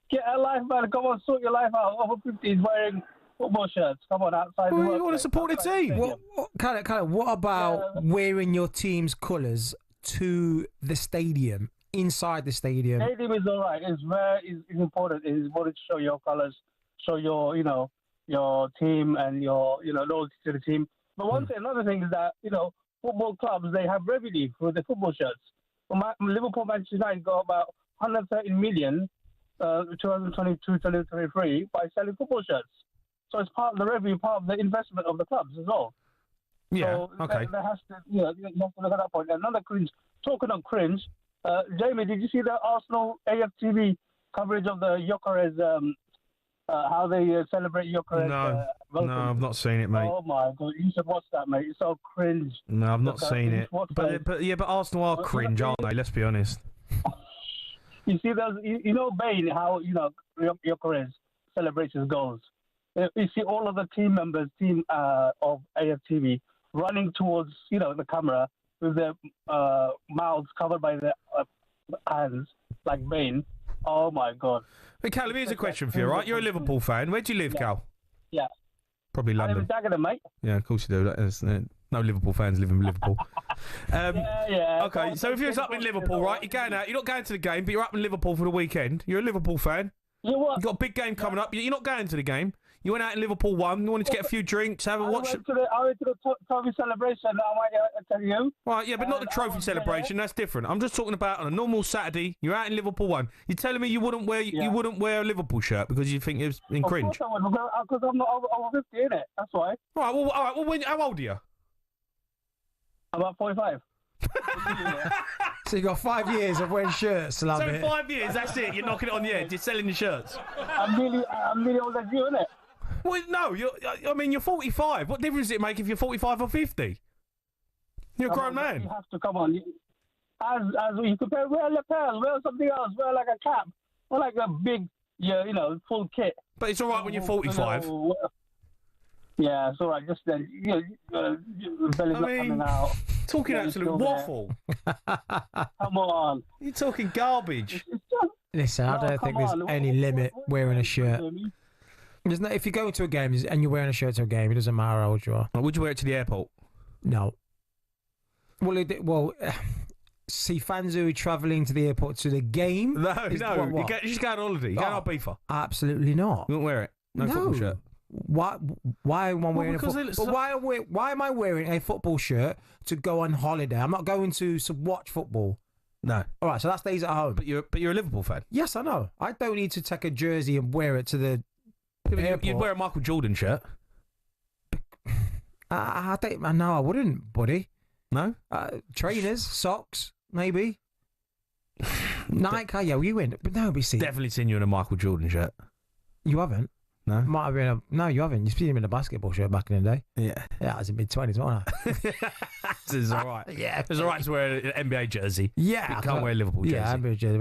Get a life, man. Come on, sort your life out. Over 50s wearing football shirts. Come on, outside the work. You want to support the team? What about wearing your team's colours to the stadium, inside the stadium? Stadium is all right. It's very important. It's important to show your colours, show your, your team and your, loyalty to the team. But another thing is that, football clubs, they have revenue for the football shirts. Liverpool, Manchester United got about 130 million 2022-2023 by selling football shirts. So it's part of the revenue, part of the investment of the clubs as well. Yeah, so okay. There has to, you have to look at that point. Another cringe. Talking of cringe, Jamie, did you see the Arsenal AFTV coverage of the Haaaaas, how they celebrate Haaaaas? No, I've not seen it, mate. Oh my God, you should watch that, mate. It's so cringe. No, I've not seen it. But Arsenal are cringe, aren't they? Let's be honest. You see, Bain, how Haaaaas celebrates his goals. You see all of the team members, of AFTV, running towards the camera with their mouths covered by their hands, like Bain. Oh my God! Hey, Cal, here's a question for you, right? You're a Liverpool fan. Where do you live, Cal? Yeah. Probably London. I live in Dagenham, mate. Yeah, of course you do. No Liverpool fans live in Liverpool. Yeah. Okay, so if you're up in Liverpool, right, you're going out, you're not going to the game, but you're up in Liverpool for the weekend. You're a Liverpool fan. You what? You've got a big game coming up. You're not going to the game. You went out in Liverpool won. You wanted to get a few drinks, have a watch. I went to the trophy celebration. I might tell you. Right, yeah, but not the trophy celebration. That's different. I'm just talking about on a normal Saturday. You're out in Liverpool won. You're telling me you wouldn't wear a Liverpool shirt because you think it's in cringe? Of course I would, because I'm not over 50, innit? That's why. Right. Well, all right. Well, how old are you? About 45. So you got 5 years of wearing shirts. So in 5 years, that's it. You're knocking it on the head. You're selling the shirts. I'm really old as you, innit? Well, no, you're 45. What difference does it make if you're 45 or 50? You're a grown man. You have to come on. As you could wear lapels, wear something else, wear like a cap, or like a big, full kit. But it's all right when you're 45. Yeah, it's all right. Just then, belly's not coming out. Talking absolute waffle. Come on. You're talking garbage. Listen, I don't think there's any limit wearing a shirt. There's no, if you go to a game and you're wearing a shirt to a game, it doesn't matter how old you are. Would you wear it to the airport? No. See, fans who are travelling to the airport to the game. No. You just go on holiday. You go on Ibiza. Absolutely not. You won't wear it. No football shirt. Why am I wearing why am I wearing a football shirt to go on holiday? I'm not going to watch football. No. All right, so that stays at home. But you're a Liverpool fan. Yes, I know. I don't need to take a jersey and wear it to the airport. You'd wear a Michael Jordan shirt. I wouldn't, buddy. No? Trainers, socks, maybe. Nike, you win. But no, see. Definitely seen you in a Michael Jordan shirt. You haven't? No? Might have been no, you haven't. You've seen him in a basketball shirt back in the day. Yeah. Yeah, I was in mid-20s, wasn't I? It's all right. Yeah. It's all right to wear an NBA jersey. Yeah. You can't wear a Liverpool jersey. Yeah, NBA jersey.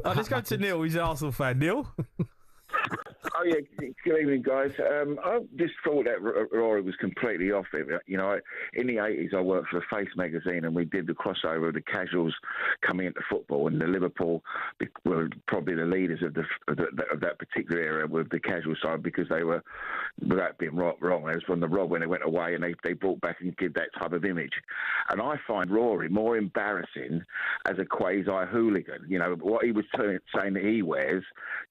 Let's go to Neil. He's an Arsenal fan. Neil? Oh, yeah. Good evening, guys. I just thought that Rory was completely off it. In the 80s, I worked for the Face magazine, and we did the crossover of the casuals coming into football, and the Liverpool were probably the leaders of that particular era with the casual side, because they were, without being wrong, they was from the Rob when they went away, and they brought back and did that type of image. And I find Rory more embarrassing as a quasi-hooligan. What he was saying that he wears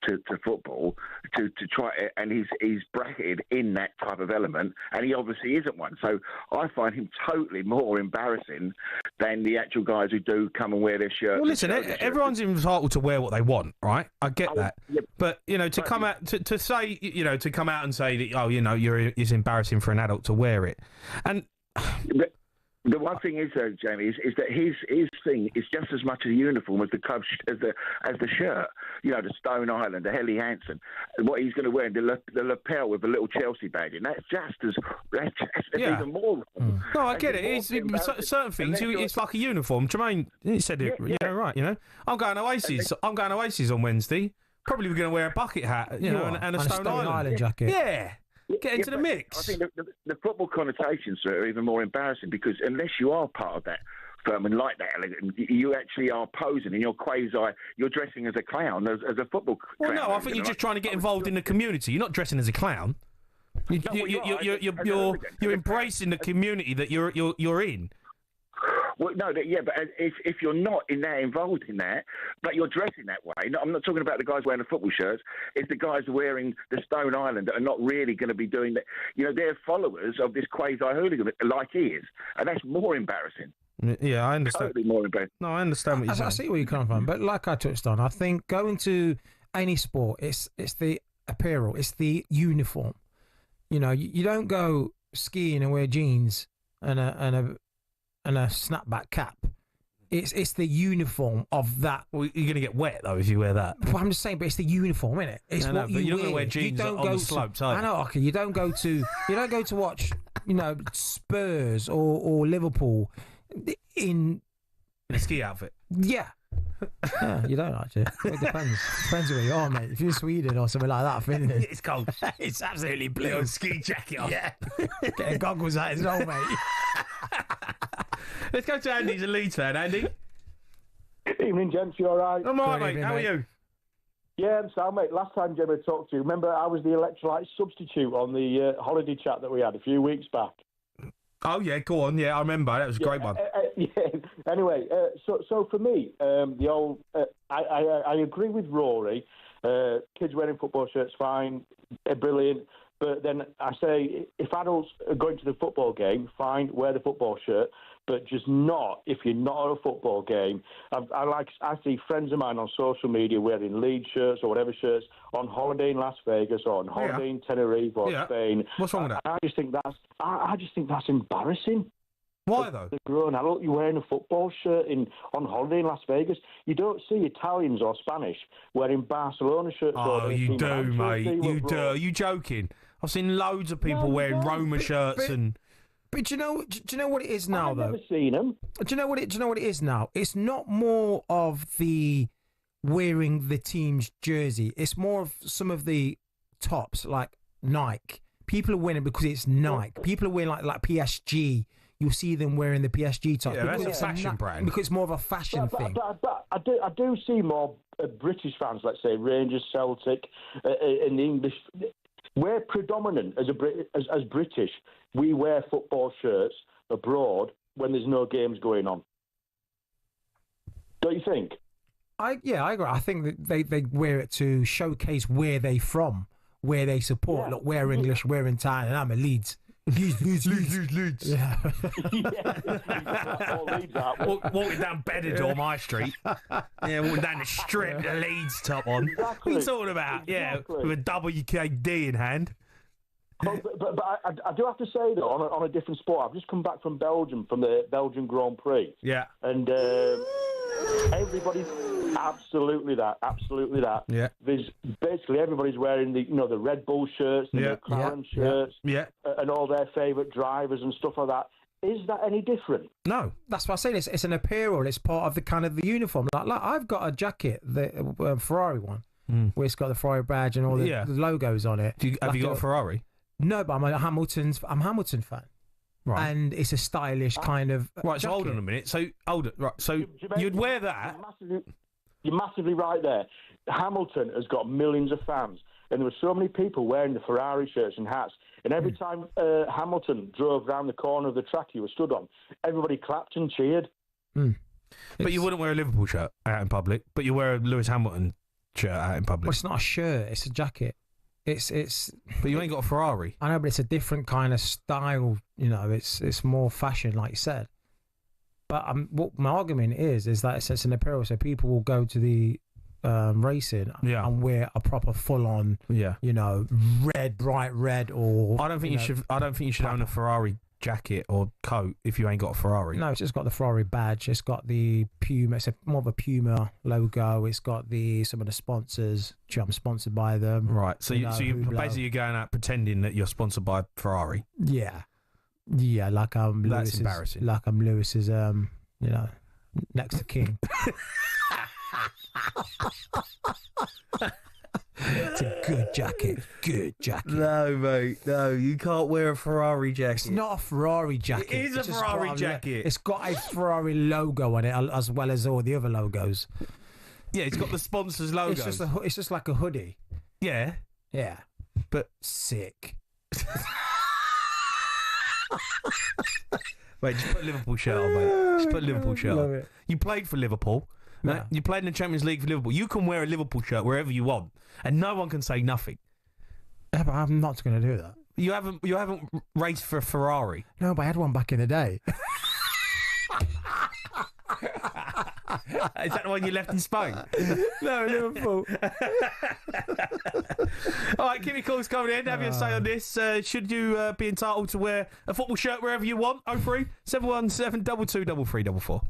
to football, to to try it, and he's bracketed in that type of element, and he obviously isn't one. So I find him totally more embarrassing than the actual guys who do come and wear their shirts. Well, listen, everyone's entitled to wear what they want, right? I get that. Yeah. But, to come out, to say, to come out and say that, it's embarrassing for an adult to wear it. And... The one thing is, though, Jamie, is that his thing is just as much a uniform as the club as the shirt. The Stone Island, the Helly Hansen, what he's going to wear, the lapel with a little Chelsea badge, and that's even more. No, I get it. It's certain things. It's like a uniform. Jermaine said it. Yeah, right. I'm going Oasis. I'm going Oasis on Wednesday. Probably we're going to wear a bucket hat, and a Stone Island jacket. Yeah. Get into the mix. I think the football connotations are even more embarrassing because unless you are part of that firm and like that elegant, you actually are posing and you're dressing as a clown, as a football clown. Well, no, I think you're just trying to get involved in the community. You're not dressing as a clown. You're embracing the community that you're in. Well, no, but if you're not involved in that, but you're dressing that way, I'm not talking about the guys wearing the football shirts. It's the guys wearing the Stone Island that are not really going to be doing that. They're followers of this quasi-hooligan like he is, and that's more embarrassing. Yeah, I understand. Totally more embarrassing. No, I understand what you're saying. I see where you're coming from, but like I touched on, I think going to any sport, it's the apparel, it's the uniform. You don't go skiing and wear jeans and a snapback cap. It's the uniform of that. Well, you're going to get wet though if you wear that. Well, I'm just saying, but it's the uniform, isn't it? It's what you wear. You're not going to wear jeans on the slopes, are you? I know. Okay, you don't go to watch, Spurs or Liverpool in a ski outfit. Yeah. Yeah, you don't actually. It depends. Depends where you are, mate. If you're in Sweden or something like that, I think it's cold. It's absolutely blue. Little ski jacket on. Yeah. Getting goggles out as well, mate. Let's go to Andy's a Leeds fan. Andy. Evening, gents. You all right? I'm all right, mate. How are you? Yeah, I'm sound, mate. Last time Jamie talked to you, remember I was the electrolyte substitute on the holiday chat that we had a few weeks back. Oh yeah, go on. Yeah, I remember. That was a great one. Yeah. Anyway, so for me, the old I agree with Rory. Kids wearing football shirts, fine, brilliant. But then I say, if adults are going to the football game, fine, wear the football shirt, but just not if you're not at a football game. I see friends of mine on social media wearing Leeds shirts or whatever shirts on holiday in Las Vegas or on holiday in Tenerife or Spain. What's wrong with that? I just think that's embarrassing. Why though? The grown adult, you're wearing a football shirt on holiday in Las Vegas. You don't see Italians or Spanish wearing Barcelona shirts. Oh, you do, mate. You do. Are you joking? I've seen loads of people wearing Roma shirts and. But do you know what it is now, though? I've never seen them. Do you know what it is now? It's not more of the wearing the team's jersey. It's more of some of the tops, like Nike. People are wearing it because it's Nike. People are wearing like PSG. You'll see them wearing the PSG top. Yeah, that's a fashion brand. Because it's more of a fashion thing. But I do see more British fans, let's say Rangers, Celtic, in the English. We're predominant as British. We wear football shirts abroad when there's no games going on. Don't you think? I agree. I think that they wear it to showcase where they're from, where they support. Look, we're English, we're in town, and I'm a Leeds. Leeds. Yeah. Walking down Benidorm High Street. Yeah, walking down the strip, the Leeds top on. Exactly. What are you talking about? Exactly. Yeah, with a WKD in hand. But I do have to say, though, on a different sport, I've just come back from Belgium, from the Belgian Grand Prix. Yeah. And everybody's absolutely that. Yeah. There's basically everybody's wearing the Red Bull shirts, the McLaren shirts, and all their favourite drivers and stuff like that. Is that any different? No. That's what I say. It's an apparel. It's part of the kind of the uniform. Like I've got a jacket, the Ferrari one, where it's got the Ferrari badge and all the logos on it. Have you got a Ferrari? No, but I'm a Hamilton fan. Right. And it's a stylish kind of right. So hold on a minute. So you'd wear that. You're massively right there. Hamilton has got millions of fans, and there were so many people wearing the Ferrari shirts and hats. And every time Hamilton drove round the corner of the track he was stood on, everybody clapped and cheered. But you wouldn't wear a Liverpool shirt out in public. But you wear a Lewis Hamilton shirt out in public. Well, it's not a shirt; it's a jacket. It's. But you ain't got a Ferrari. I know, but it's a different kind of style. You know, it's more fashion, like you said. But what my argument is that it's an apparel, so people will go to the racing and wear a proper full-on, you know, bright red, or I don't think you should. I don't think you should own a Ferrari jacket or coat if you ain't got a Ferrari. No, it's just got the Ferrari badge. It's got the Puma. It's more of a Puma logo. It's got some of the sponsors. I'm sponsored by them. Right. So you basically you're going out pretending that you're sponsored by Ferrari. Yeah, like That's Lewis's, embarrassing. Like I'm Lewis's, you know, next to king. It's a good jacket. Good jacket. No, mate. No, you can't wear a Ferrari jacket. It's not a Ferrari jacket. It is a Ferrari jacket. It's got a Ferrari logo on it, as well as all the other logos. Yeah, it's got the sponsors' logo. It's just like a hoodie. Yeah. Yeah. But sick. Mate, just put a Liverpool shirt on, mate. Just put a Liverpool shirt love on. it. You played for Liverpool. No. You played in the Champions League for Liverpool. You can wear a Liverpool shirt wherever you want, and no one can say nothing. Yeah, but I'm not going to do that. You haven't raced for a Ferrari. No, but I had one back in the day. Is that the one you left in Spain? No, Liverpool. All right, keep your calls coming in. Have your say on this. Should you be entitled to wear a football shirt wherever you want? 03 717 22 3344.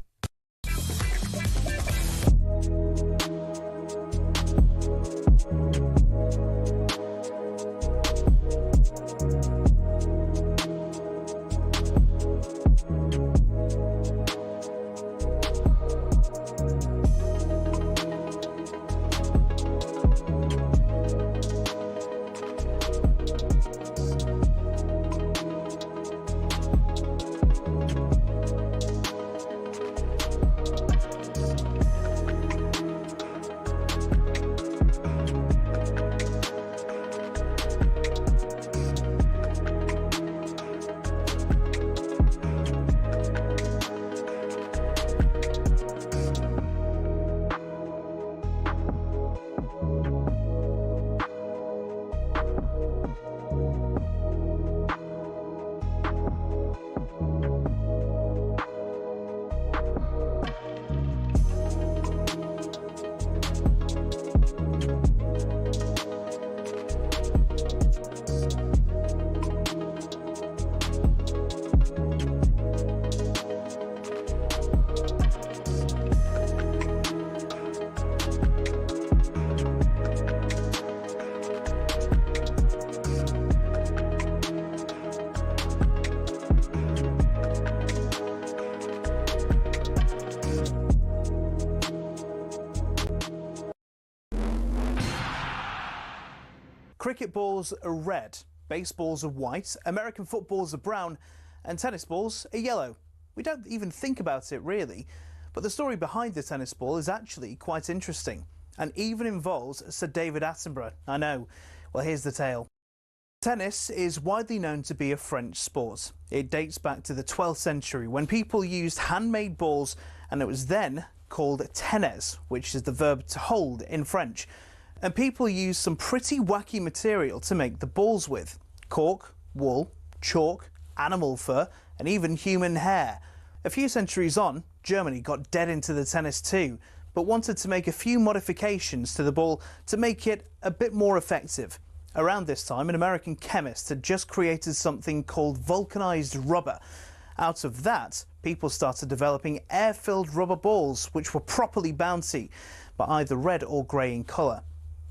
Cricket balls are red, baseballs are white, American footballs are brown, and tennis balls are yellow. We don't even think about it really, but the story behind the tennis ball is actually quite interesting, and even involves Sir David Attenborough. I know. Well, here's the tale. Tennis is widely known to be a French sport. It dates back to the 12th century when people used handmade balls, and it was then called tennis, which is the verb to hold in French. And people used some pretty wacky material to make the balls with. Cork, wool, chalk, animal fur, and even human hair. A few centuries on, Germany got dead into the tennis too, but wanted to make a few modifications to the ball to make it a bit more effective. Around this time, an American chemist had just created something called vulcanized rubber. Out of that, people started developing air-filled rubber balls, which were properly bouncy, but either red or grey in colour.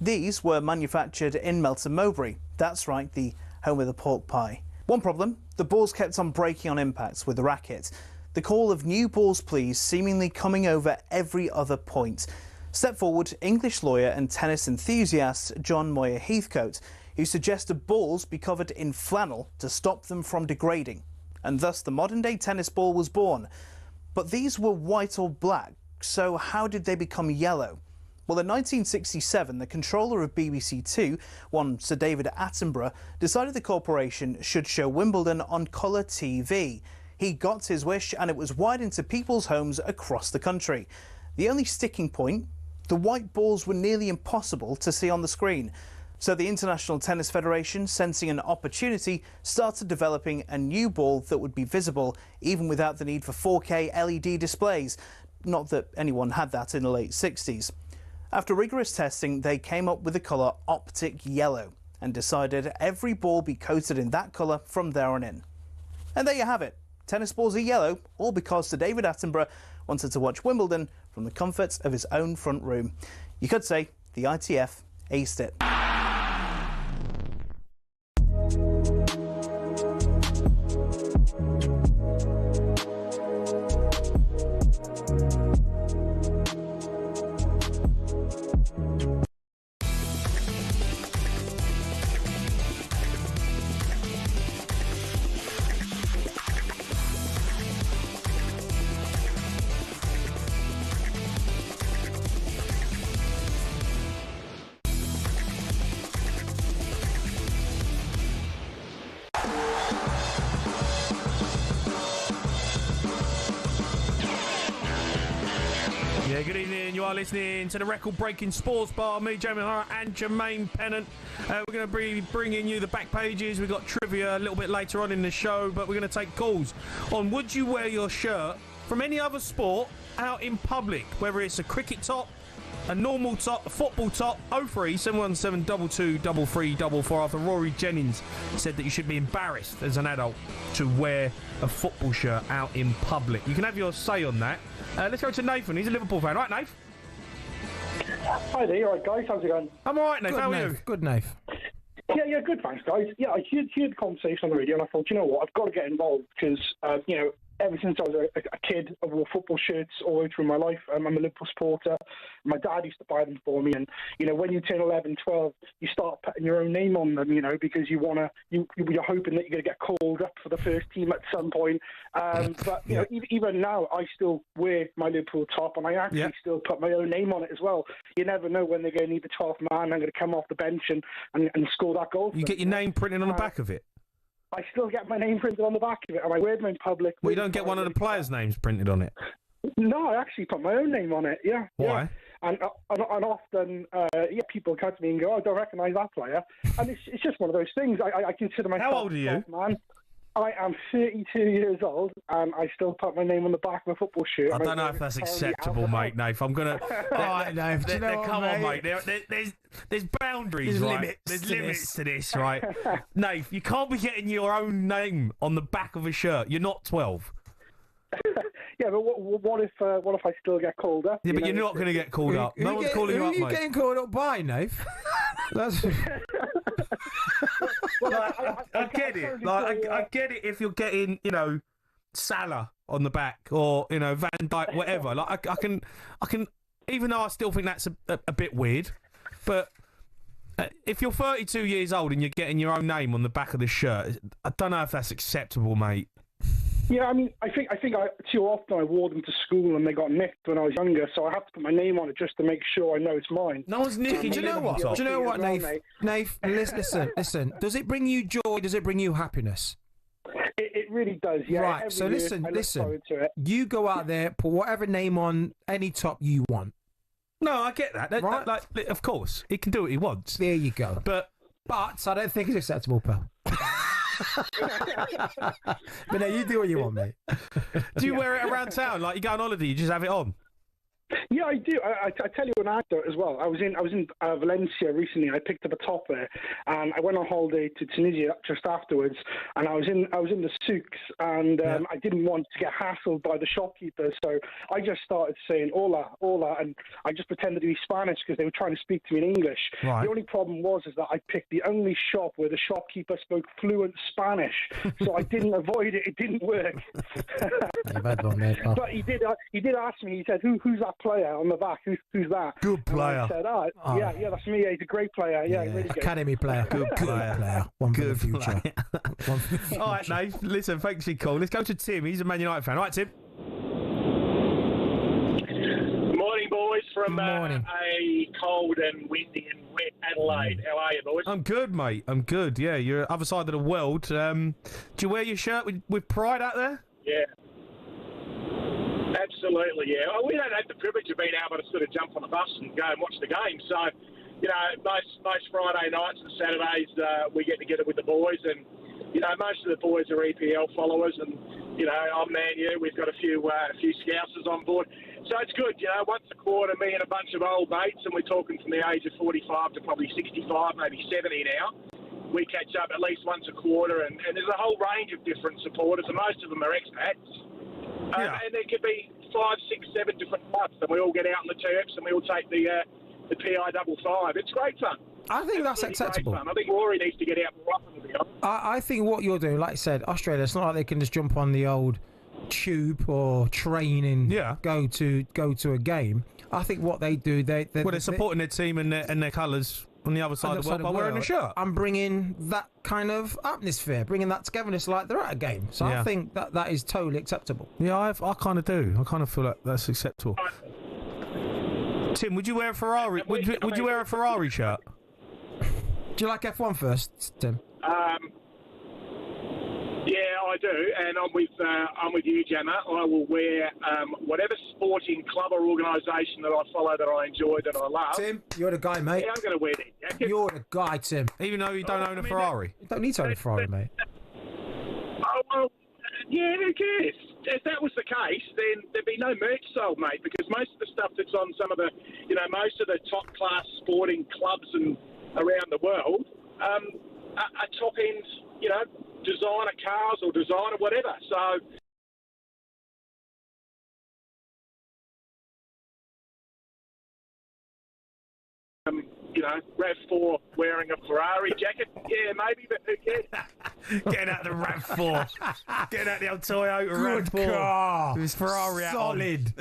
These were manufactured in Melton Mowbray. That's right, the home of the pork pie. One problem, the balls kept on breaking on impact with the racket. The call of new balls please seemingly coming over every other point. Step forward English lawyer and tennis enthusiast John Moyer Heathcote, who suggested balls be covered in flannel to stop them from degrading. And thus the modern-day tennis ball was born. But these were white or black, so how did they become yellow? Well, in 1967, the controller of BBC Two, one Sir David Attenborough, decided the corporation should show Wimbledon on colour TV. He got his wish, and it was wide into people's homes across the country. The only sticking point, the white balls were nearly impossible to see on the screen. So the International Tennis Federation, sensing an opportunity, started developing a new ball that would be visible even without the need for 4K LED displays. Not that anyone had that in the late 60s. After rigorous testing, they came up with the colour Optic Yellow and decided every ball be coated in that colour from there on in. And there you have it. Tennis balls are yellow, all because Sir David Attenborough wanted to watch Wimbledon from the comfort of his own front room. You could say the ITF aced it. Yeah, good evening. You are listening to the record-breaking sports bar. Me, Jamie O'Hara, and Jermaine Pennant. We're going to be bringing you the back pages. We've got trivia a little bit later on in the show, but we're going to take calls on would you wear your shirt from any other sport out in public, whether it's a cricket top, a normal top, a football top. 03 717 22 3344 after Rory Jennings said that you should be embarrassed as an adult to wear a football shirt out in public. You can have your say on that. Let's go to Nathan. He's a Liverpool fan, right, Nath? Hi there, you alright, guys? How's it going? I'm alright, Nath. How are you? Good, Nath. Yeah, good, thanks, guys. Yeah, I heard the conversation on the radio, and I thought, you know what, I've got to get involved because, ever since I was a kid, I wore football shirts all the way through my life. I'm a Liverpool supporter. My dad used to buy them for me, and when you turn 11, 12, you start putting your own name on them, because you're hoping that you're going to get called up for the first team at some point. But even now, I still wear my Liverpool top, and I actually still put my own name on it as well. You never know when they're going to need the 12th man. I'm going to come off the bench and score that goal. You get your name printed on the back of it. I still get my name printed on the back of it, and I wear them in public. Well, you don't get one of the players' names printed on it? No, I actually put my own name on it, yeah. Why? Yeah. And often, people come to me and go, I don't recognise that player. And it's just one of those things. I consider myself... How old are you? Man. I am 32 years old, and I still put my name on the back of a football shirt. I don't know if that's acceptable, mate, Nath. I'm going to... All right, Nath. Come on, mate. There's boundaries, right? There's limits to this, right? Nath, you can't be getting your own name on the back of a shirt. You're not 12. Yeah, but what if I still get called up? Yeah, but you're not going to get called up. No one's calling you up, mate. Who are you getting called up by, Nath? That's... I get it. I get it if you're getting, Salah on the back or Van Dijk, whatever. Like I can. Even though I still think that's a bit weird, but if you're 32 years old and you're getting your own name on the back of the shirt, I don't know if that's acceptable, mate. Yeah, I mean, I think too often I wore them to school and they got nicked when I was younger, so I have to put my name on it just to make sure I know it's mine. No one's nicking. Do you know what? Do you know what, Nath? Listen. Does it bring you joy? Does it bring you happiness? It really does, yeah. Right, so listen. You go out there, put whatever name on any top you want. No, I get that. Right? Of course, he can do what he wants. There you go. But I don't think it's acceptable, pal. But no, you do what you want, mate. Do you wear it around town? Like you go on holiday, you just have it on? Yeah, I do. I tell you an anecdote as well. I was in Valencia recently. I picked up a top there, and I went on holiday to Tunisia just afterwards. And I was in the souks, and I didn't want to get hassled by the shopkeepers, so I just started saying "hola, hola," and I just pretended to be Spanish because they were trying to speak to me in English. Right. The only problem was that I picked the only shop where the shopkeeper spoke fluent Spanish, so I didn't avoid it. It didn't work. But he did ask me. He said, "Who's that player on the back? Who's that?" Good player. And I said, yeah, that's me. He's a great player. Yeah, really good. Academy player. Good player. One for the future. All right, Nate. Listen, thanks for your call. Let's go to Tim. He's a Man United fan. All right, Tim. Morning, boys, from Morning. a cold and windy and wet Adelaide. How are you, boys? I'm good, mate. I'm good. Yeah, you're other side of the world. Do you wear your shirt with pride out there? Yeah. Absolutely, yeah. Well, we don't have the privilege of being able to sort of jump on the bus and go and watch the game. So, you know, most Friday nights and Saturdays we get together with the boys, and you know, most of the boys are EPL followers, and you know, I'm Man U. We've got a few Scousers on board, so it's good. You know, once a quarter, me and a bunch of old mates, and we're talking from the age of 45 to probably 65, maybe 70 now. We catch up at least once a quarter, and there's a whole range of different supporters, and most of them are expats. And there could be 5, 6, 7 different clubs, and we all get out on the turfs, and we all take the PI 55. It's great fun. I think that's acceptable. I think Rory needs to get out more often, to be honest. I think what you're doing, like I said, Australia, it's not like they can just jump on the old tube or train and go to a game. I think what they do, they're supporting their team and their colours on the other side of the world by wearing a shirt. I'm bringing that kind of atmosphere, bringing that togetherness like they're at a game. So I think that is totally acceptable. Yeah, I kind of do. I kind of feel like that's acceptable. Tim, would you wear a Ferrari? Would you wear a Ferrari shirt? Do you like F1 first, Tim? Yeah, I do, and I'm with you, Gemma. I will wear whatever sporting club or organisation that I follow that I enjoy, that I love. Tim, you're the guy, mate. Yeah, I'm going to wear that jacket. You're the guy, Tim. Even though you don't own a Ferrari? You don't need to own a Ferrari, mate. Oh, well, yeah, who cares? If that was the case, then there'd be no merch sold, mate, because most of the stuff that's on some of the, you know, most of the top-class sporting clubs and around the world are top-end, you know, designer cars or designer whatever. So you know, RAV4 wearing a Ferrari jacket, yeah, maybe, but who cares? Getting out the RAV4. Getting out the old Toyota Good RAV4. car. With his Ferrari out on. Solid.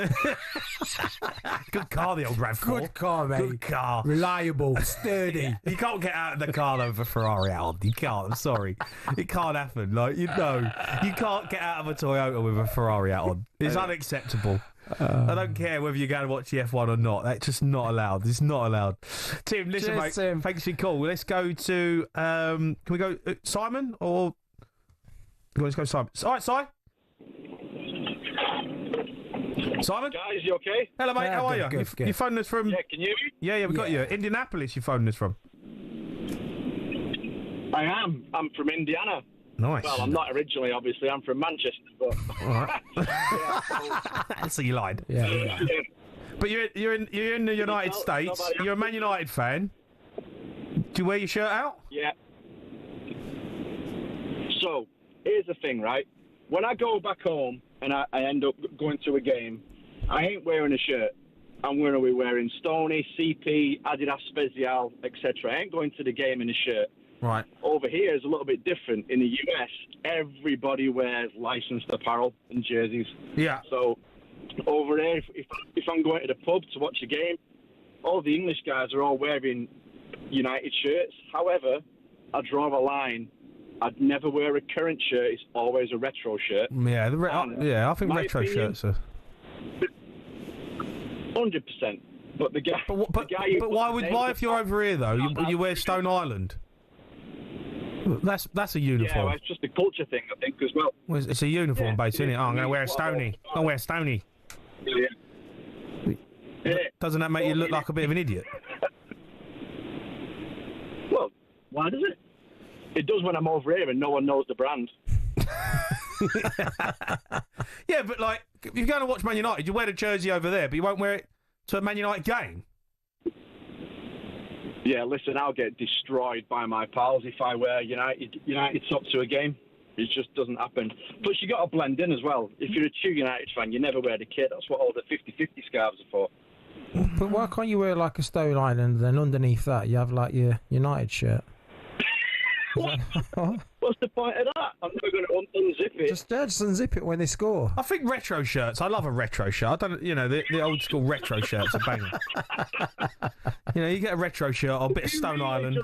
Good car, the old RAV4. Good car, mate. Good car. Reliable, sturdy. You can't get out of the car though with a Ferrari out on. You can't. I'm sorry. It can't happen. Like, you know, you can't get out of a Toyota with a Ferrari out on. It's unacceptable. I don't care whether you're going to watch the F1 or not. That's just not allowed. It's not allowed. Tim, listen, Cheers, mate. Tim. Thanks for your call. Let's go to. Can we go Simon or? Let's go Simon. All right, Simon. Guys, you okay? Hello, mate. How are you? Good. You phoned us from? Yeah, can you hear me? Yeah, we got you. Indianapolis. You phoned us from? I am. I'm from Indiana. Nice. Well, I'm not originally, obviously. I'm from Manchester, but. All right. So you lied. Yeah. But you're in the United States. You're a Man United fan. Do you wear your shirt out? Yeah. So here's the thing, right? When I go back home and I end up going to a game, I ain't wearing a shirt. I'm going to be wearing Stoney, CP, Adidas Special, etc. I ain't going to the game in a shirt. Right. Over here is a little bit different. In the US, everybody wears licensed apparel and jerseys. Yeah. So over there, if I'm going to the pub to watch a game, all the English guys are all wearing United shirts. However, I draw a line. I'd never wear a current shirt. It's always a retro shirt. Yeah, I think retro shirts are 100%. But the guy. But why if you're over here though, you wear Stone Island? That's a uniform. Yeah, well, it's just a culture thing, I think, as well. It's a uniform base, isn't it? Oh, I'm going to wear a Stoney. I'll wear a Stoney. Yeah. Doesn't that make you look like a bit of an idiot? Well, why does it? It does when I'm over here and no one knows the brand. Yeah, but like, if you're going to watch Man United, you wear the jersey over there, but you won't wear it to a Man United game. Yeah, listen, I'll get destroyed by my pals if I wear United socks to a game. It just doesn't happen. Plus, you got to blend in as well. If you're a true United fan, you never wear the kit. That's what all the 50-50 scarves are for. But why can't you wear like a Stone Island, then underneath that you have like your United shirt? What's the point of that? I'm never going to unzip it. Just unzip it when they score. I think retro shirts. I love a retro shirt. I don't. The old school retro shirts are banging. You get a retro shirt or a bit of Stone Island.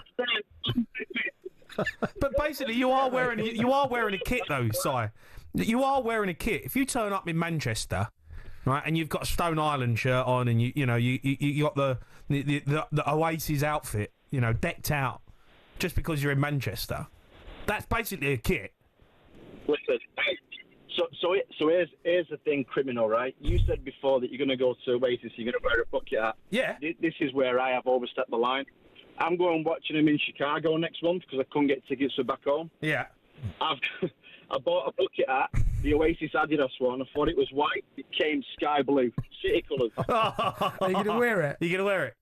But basically, you are wearing a kit though, Si. You are wearing a kit. If you turn up in Manchester, right, and you've got a Stone Island shirt on, and you got the Oasis outfit, decked out, just because you're in Manchester, that's basically a kit. Listen, So here's the thing, criminal, right? You said before that you're going to go to Oasis, you're going to wear a bucket hat. Yeah. This is where I have overstepped the line. I'm going watching them in Chicago next month because I couldn't get tickets for back home. Yeah. I bought a bucket hat, the Oasis Adidas one. I thought it was white. It came sky blue, city colours. Are you going to wear it? Are you going to wear it?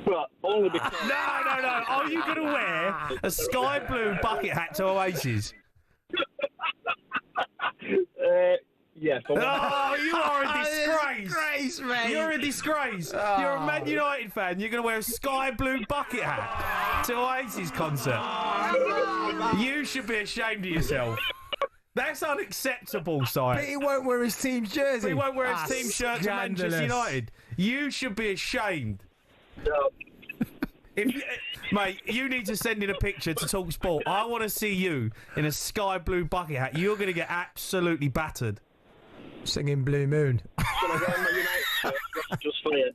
Well, only because... No. Are you going to wear a sky blue bucket hat to Oasis? Yes. Oh, you are a disgrace. Disgrace, mate. You're a disgrace. You're a Man United fan. You're going to wear a sky blue bucket hat to Oasis concert. You should be ashamed of yourself. That's unacceptable, Si. But he won't wear his team's jersey. But he won't wear his team shirt to Manchester United. You should be ashamed. Mate, you need to send in a picture to talkSPORT. I want to see you in a sky blue bucket hat. You're going to get absolutely battered. Singing Blue Moon. Just for you.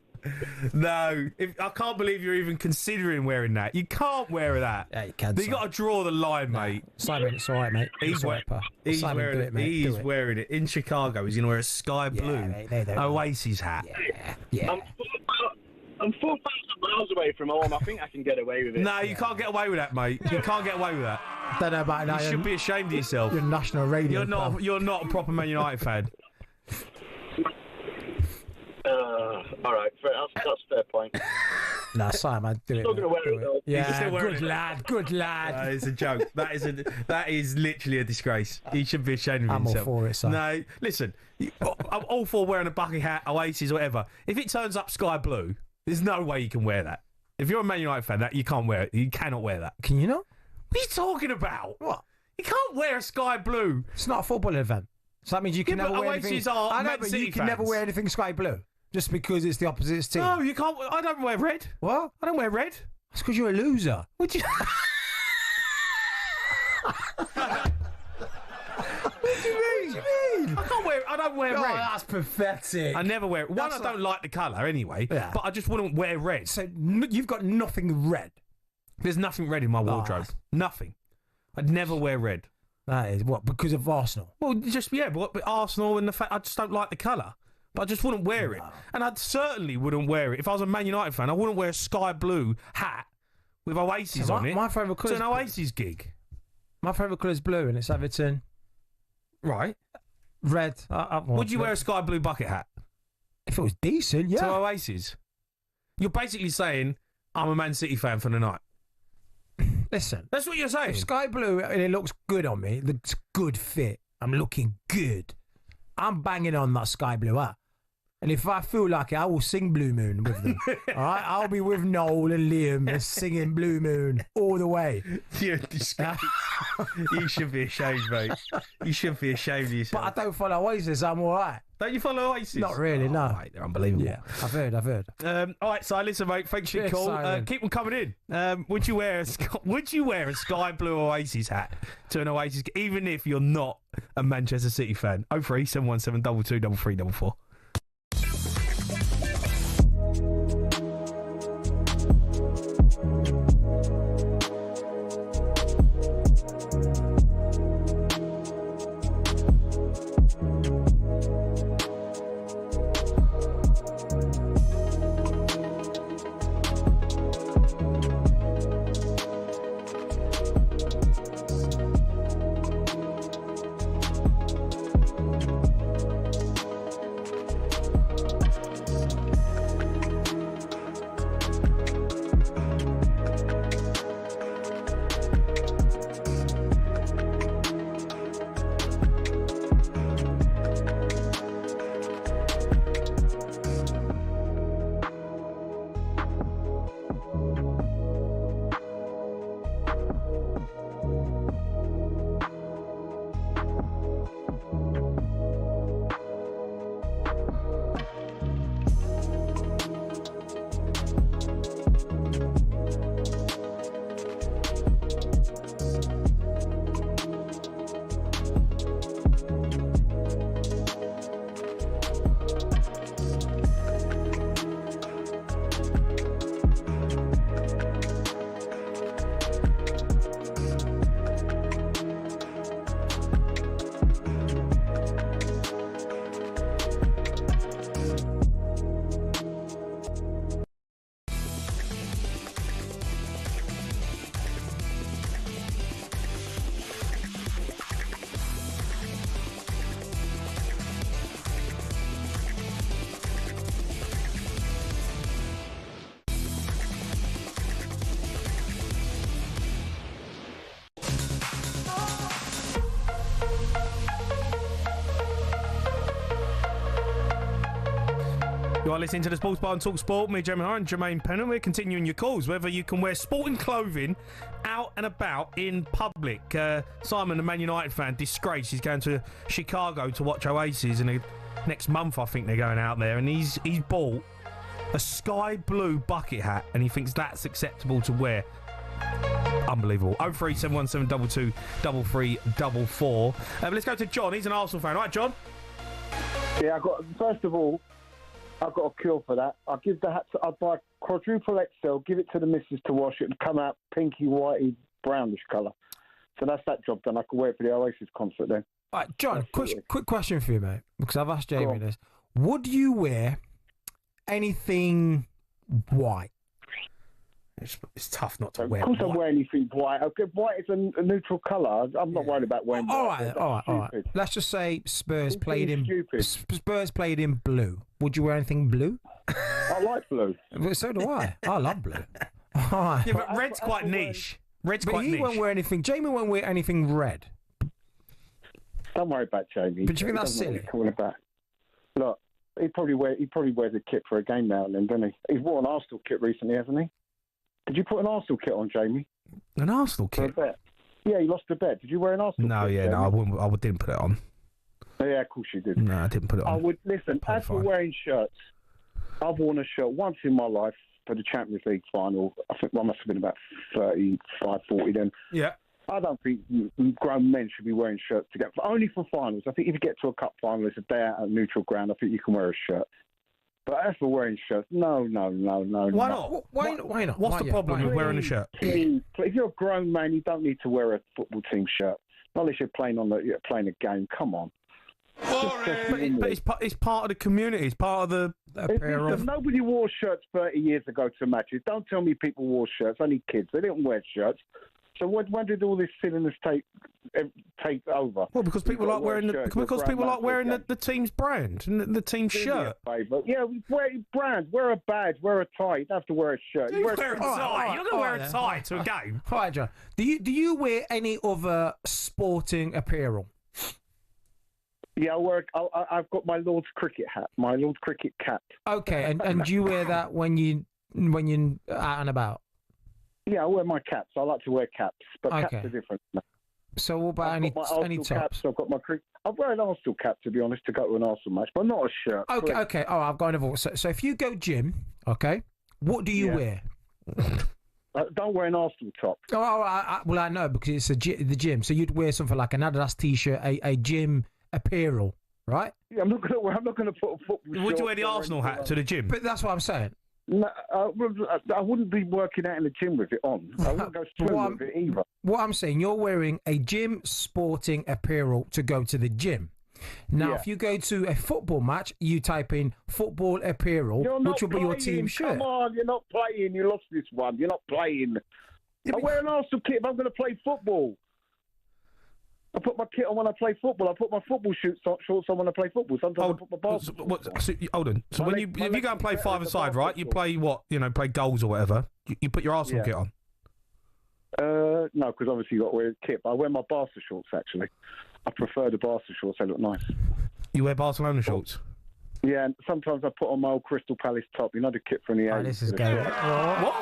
No, I can't believe you're even considering wearing that. You can't wear that. Yeah, you can. You got to draw the line, mate. Simon, it's all right, mate. He's wearing it. He's wearing it in Chicago. He's going to wear a sky blue Oasis hat. Yeah. I'm 4,000 miles away from home. I think I can get away with it. No, you can't get away with that, mate. You can't get away with that. Don't know about that. You should be ashamed of yourself. You're national radio. You're not a proper Man United fan. All right, that's a fair point. Nah, Simon, do it. Still gonna wear it though. Yeah, good lad. That is a joke. That is literally a disgrace. You should be ashamed of yourself. I'm all for it, Simon. No, listen, I'm all for wearing a bucket hat, Oasis, whatever. If it turns up sky blue, there's no way you can wear that. If you're a Man United fan, you can't wear it. You cannot wear that. Can you not? What are you talking about? What? You can't wear a sky blue. It's not a football event. So that means you can never wear anything. I know, but you can never wear anything sky blue just because it's the opposite team. No, you can't. I don't wear red. What? I don't wear red. That's because you're a loser. What do you... What do you mean? I don't wear red. That's pathetic. I never wear it. One, I don't like the colour anyway, but I just wouldn't wear red. So you've got nothing red. There's nothing red in my wardrobe. Nothing. I'd never wear red. That is what? Because of Arsenal? Well, but Arsenal and the fact I just don't like the colour. But I just wouldn't wear it. And I certainly wouldn't wear it. If I was a Man United fan, I wouldn't wear a sky blue hat with Oasis on it. My favourite colour is an Oasis gig. My favourite colour is blue and it's Everton. Right. Red. Would you wear a sky blue bucket hat? If it was decent, yeah. To Oasis? You're basically saying, I'm a Man City fan for the night. Listen. That's what you're saying. If sky blue and it looks good on me, it's good fit, I'm looking good, I'm banging on that sky blue hat. And if I feel like it, I will sing Blue Moon with them. All right? I'll be with Noel and Liam and singing Blue Moon all the way. You're disgusting. You should be ashamed, mate. You should be ashamed of yourself. But I don't follow Oasis, I'm all right. Don't you follow Oasis? Not really, no. Mate, they're unbelievable. Yeah, I've heard. All right, so listen, mate. Thanks for your call. Keep them coming in. Would you wear a sky blue Oasis hat to an Oasis, even if you're not a Manchester City fan? 03717 22 3344. You are listening to the Sports Bar on talkSPORT. Me, Jamie O'Hara and Jermaine Pennant. We're continuing your calls, whether you can wear sporting clothing out and about in public. Simon, the Man United fan, disgraced. He's going to Chicago to watch Haaaaas, and next month I think they're going out there, and he's bought a sky blue bucket hat, and he thinks that's acceptable to wear. Unbelievable. 0371722 3344. Let's go to John. He's an Arsenal fan. Right, John? Yeah, first of all, I've got a cure for that. I'll give the hat to, I'll buy quadruple XL, give it to the missus to wash it and come out pinky, whitey, brownish colour. So that's that job done. I can wear it for the Haaaaas concert then. All right, John, quick question for you, mate, because I've asked Jamie this. Would you wear anything white? It's tough not to wear. Of course, I wear anything white. Okay, white is a neutral colour. I'm not worried about wearing white. All right. Let's just say Spurs played in blue. Would you wear anything blue? I like blue. So do I. I love blue. All right. Yeah, but red's quite niche. He won't wear anything. Jamie won't wear anything red. Don't worry about Jamie. But do you think that's silly? Look, he probably wears a kit for a game now and then, doesn't he? He's wore an Arsenal kit recently, hasn't he? Did you put an Arsenal kit on, Jamie? An Arsenal kit? Yeah, he lost a bet. Did you wear an Arsenal kit? No, I didn't put it on. Yeah, of course you did. No, I didn't put it on. I would listen. As for wearing shirts, I've worn a shirt once in my life for the Champions League final. I think I must have been about 35, 40 then. Yeah. I don't think grown men should be wearing shirts together. Only for finals. I think if you get to a cup final, it's a day out at neutral ground. I think you can wear a shirt. But as for wearing shirts, no. Why not? Why not? What's the problem with wearing a shirt? If you're a grown man, you don't need to wear a football team shirt. Not unless you're playing a game. Come on. But it's part of the community. It's part of the apparel. Nobody wore shirts 30 years ago to matches. Don't tell me people wore shirts. Only kids. They didn't wear shirts. So when did all this silliness take over? Well, because people like wearing the team's brand and the team's shirt. Yeah, wear brand, wear a badge, wear a tie. You don't have to wear a shirt. You wear a tie. You're going to wear a tie to a game. All right, John. Do you wear any other sporting apparel? Yeah, I've got my Lord's cricket hat, my Lord's cricket cap. Okay, and do you wear that when you're out and about? Yeah, I wear my caps. I like to wear caps, but caps are different. So what about any tops? Caps. I've got my I wear an Arsenal cap, to be honest, to go to an Arsenal match, but not a shirt. Okay. Oh, I've got another. So if you go gym, okay, what do you wear? Don't wear an Arsenal top. Well, I know because it's the gym. So you'd wear something like an Adidas t-shirt, a gym apparel, right? Yeah, I'm not going to put a football. Would you wear the Arsenal hat to the gym? But that's what I'm saying. No, I wouldn't be working out in the gym with it on. I wouldn't go swimming with it either. What I'm saying, you're wearing a gym sporting apparel to go to the gym. Now, if you go to a football match, you type in football apparel, which will be your team shirt. Come on, you're not playing. You lost this one. You're not playing. I wear an Arsenal kit if I'm going to play football. I put my kit on when I play football. I put my football shorts on when I play football. Sometimes I put my basketball. Hold on. So if you go and play five-a-side, right? You play what? Play goals or whatever. You put your Arsenal kit on. No, because obviously you got to wear a kit. But I wear my Barca shorts actually. I prefer the Barca shorts. They look nice. You wear Barcelona shorts? Yeah, and sometimes I put on my old Crystal Palace top. You know the kit from the 80s. This is going. What?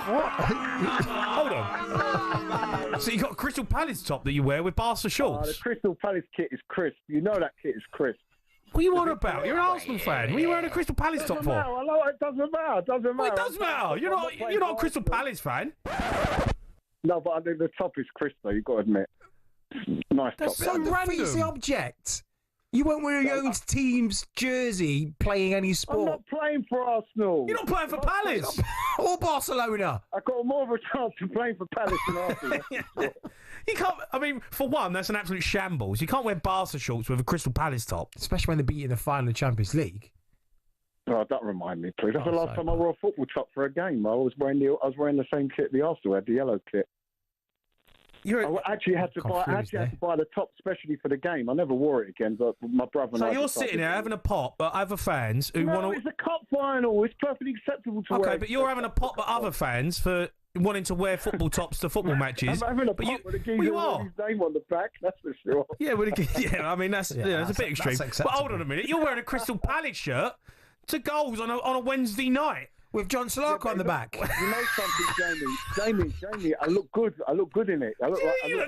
Hold on. So you got a Crystal Palace top that you wear with Barca shorts? The Crystal Palace kit is crisp. You know that kit is crisp. What are you on about? You're an Arsenal fan. What are you wearing a Crystal Palace top for? It doesn't matter. Well, it does matter. You're not a Crystal Palace fan. No, but I think the top is crisp though. You've got to admit. Nice That's top. so random. It's the object. You won't wear your own team's jersey playing any sport. I'm not playing for Arsenal. You're not playing for Palace. Or Barcelona. I've got more of a chance of playing for Palace than Arsenal. You can't, for one, that's an absolute shambles. You can't wear Barca shorts with a Crystal Palace top. Especially when they beat you in the final of the Champions League. Oh, don't remind me, please. That's the last time I wore a football top for a game. I was wearing the same kit the Arsenal had, the yellow kit. I actually had to buy the top specially for the game. I never wore it again, but my brother and I... So you're sitting there having a pop, but other fans who want to... it's a cup final. It's perfectly acceptable to wear. Okay, but you're having a pop at other fans for wanting to wear football tops to football matches. I'm having a pop with a geezer with his name on the back, that's for sure. Yeah, that's a bit extreme. But hold on a minute. You're wearing a Crystal Palace shirt to goals on a Wednesday night with John Slark on the back. You know something, Jamie? I look good. I look good in it. I look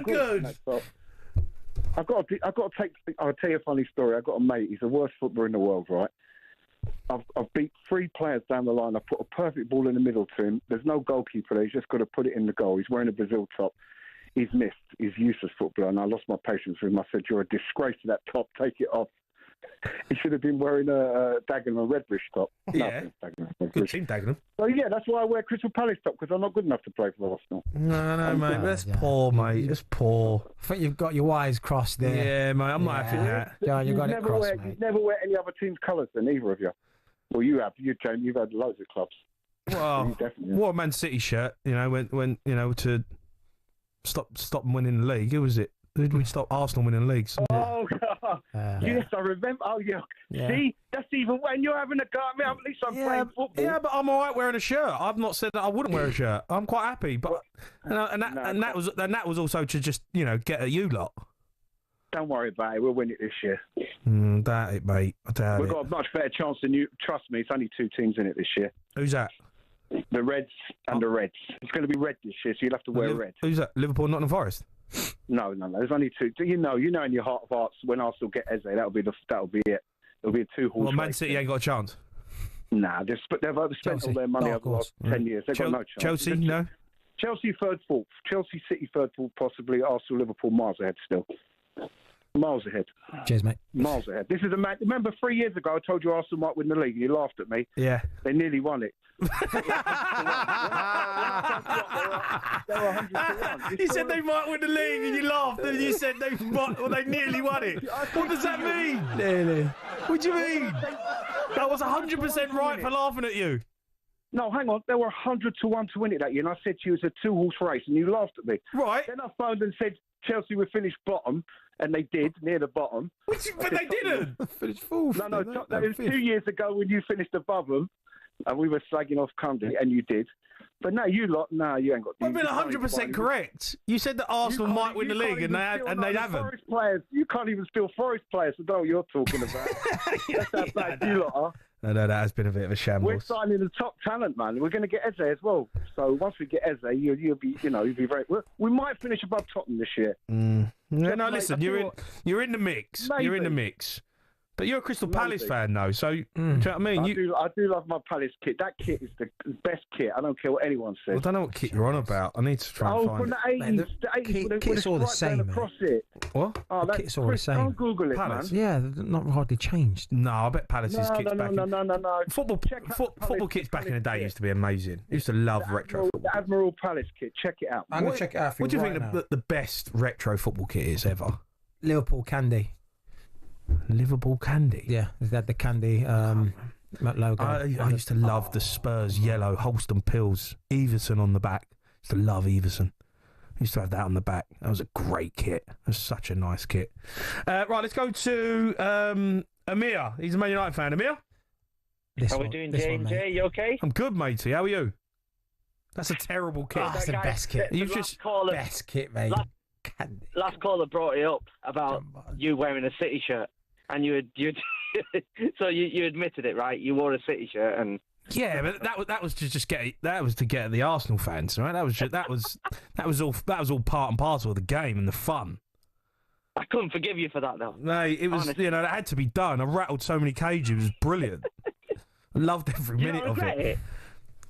good. I'll tell you a funny story. I've got a mate. He's the worst footballer in the world, right? I've beat 3 players down the line. I put a perfect ball in the middle to him. There's no goalkeeper there. He's just got to put it in the goal. He's wearing a Brazil top. He's missed. He's useless footballer. And I lost my patience with him. I said, you're a disgrace to that top. Take it off. He should have been wearing a Dagenham Redbridge top. Yeah. Good team, Dagenham. So, yeah, that's why I wear Crystal Palace top, because I'm not good enough to play for Arsenal. No, mate. That's poor, mate. That's poor. I think you've got your wires crossed there. Yeah, mate. I'm not having that. Yeah, you got it crossed, mate. You never wear any other team's colours than either of you. Well, you have. Jamie, you've had loads of clubs. Well, wore a Man City shirt, when to stop them winning the league. Who was it? Who did we stop Arsenal winning the league? Oh, God. Yes, I remember. Oh, yeah. See, that's even when you're having a go at me. At least I'm playing football. Yeah, but I'm all right wearing a shirt. I've not said that I wouldn't wear a shirt. I'm quite happy, but that was also to just get at you lot. Don't worry about it. We'll win it this year. Doubt it, mate. I doubt We've got a much better chance than you. Trust me, it's only 2 teams in it this year. Who's that? The Reds and the Reds. It's going to be red this year, so you'll have to wear red. Who's that? Liverpool, Nottingham Forest? No. There's only 2. You know in your heart of hearts when Arsenal get Eze, that'll be it. It'll be a 2-horse race. Man City ain't got a chance. Nah, they've spent all their money over the last 10 years. They've got no chance. Chelsea, no. Chelsea third, fourth. Chelsea, City third, fourth. Possibly Arsenal, Liverpool miles ahead still. Miles ahead. Cheers, mate. Miles ahead. This is a man. Remember 3 years ago I told you Arsenal might win the league and you laughed at me? Yeah. They nearly won it. You said they might win the league and you laughed and you said they nearly won it. What does that mean? Nearly. What do you mean? That was 100% right for laughing at you. No, hang on. They were 100 to 1 to win it that year, and I said to you it's a 2-horse race, and you laughed at me. Right. Then I phoned and said Chelsea would finish bottom, and they did, near the bottom. But they didn't. Finished fourth. No, that was 2 years ago when you finished above them, and we were slagging off Cundy, and you did. But now you lot, you ain't got. I've been 100% correct. You said that Arsenal might win the league, and they haven't. You can't even steal Forest players. I don't know what you're talking about. That's how bad you lot are. No, that has been a bit of a shambles. We're signing the top talent, man. We're going to get Eze as well. So once we get Eze, you'll be very. We might finish above Tottenham this year. No, listen, you're in the mix. Maybe. You're in the mix. But you're a Crystal Palace fan, though, so do you know what I mean? I do love my Palace kit. That kit is the best kit. I don't care what anyone says. I don't know what kit you're on about. I need to try and find from it. the 80s. The kit's all the same, across it. What? The kit's all the same. Don't Google it, Palace? man. Yeah, they're not hardly changed. No, I bet Palace's kit's back. No. Football kits back in the day used to be amazing. I used to love retro football. The Admiral Palace kit. Check it out. I'm going to check it out for you. What do you think the best retro football kit is ever? Liverpool Candy. Liverpool Candy? Yeah, they had the Candy logo. I used to love the Spurs yellow Holston Pills. Everson on the back. Used to love Everson. Used to have that on the back. That was a great kit. It was such a nice kit. Right, let's go to Amir. He's a Man United fan. Amir? How are we doing, J&J? You okay? I'm good, matey. How are you? That's a terrible kit. That's the best kit. Best kit, mate. Last caller brought it up about you wearing a City shirt, and you so you admitted it, right? You wore a City shirt, and yeah, but that was to just get at the Arsenal fans, right? That was all part and parcel of the game and the fun. I couldn't forgive you for that, though. No, it was honestly. It had to be done. I rattled so many cages. It was brilliant. I loved every minute of it.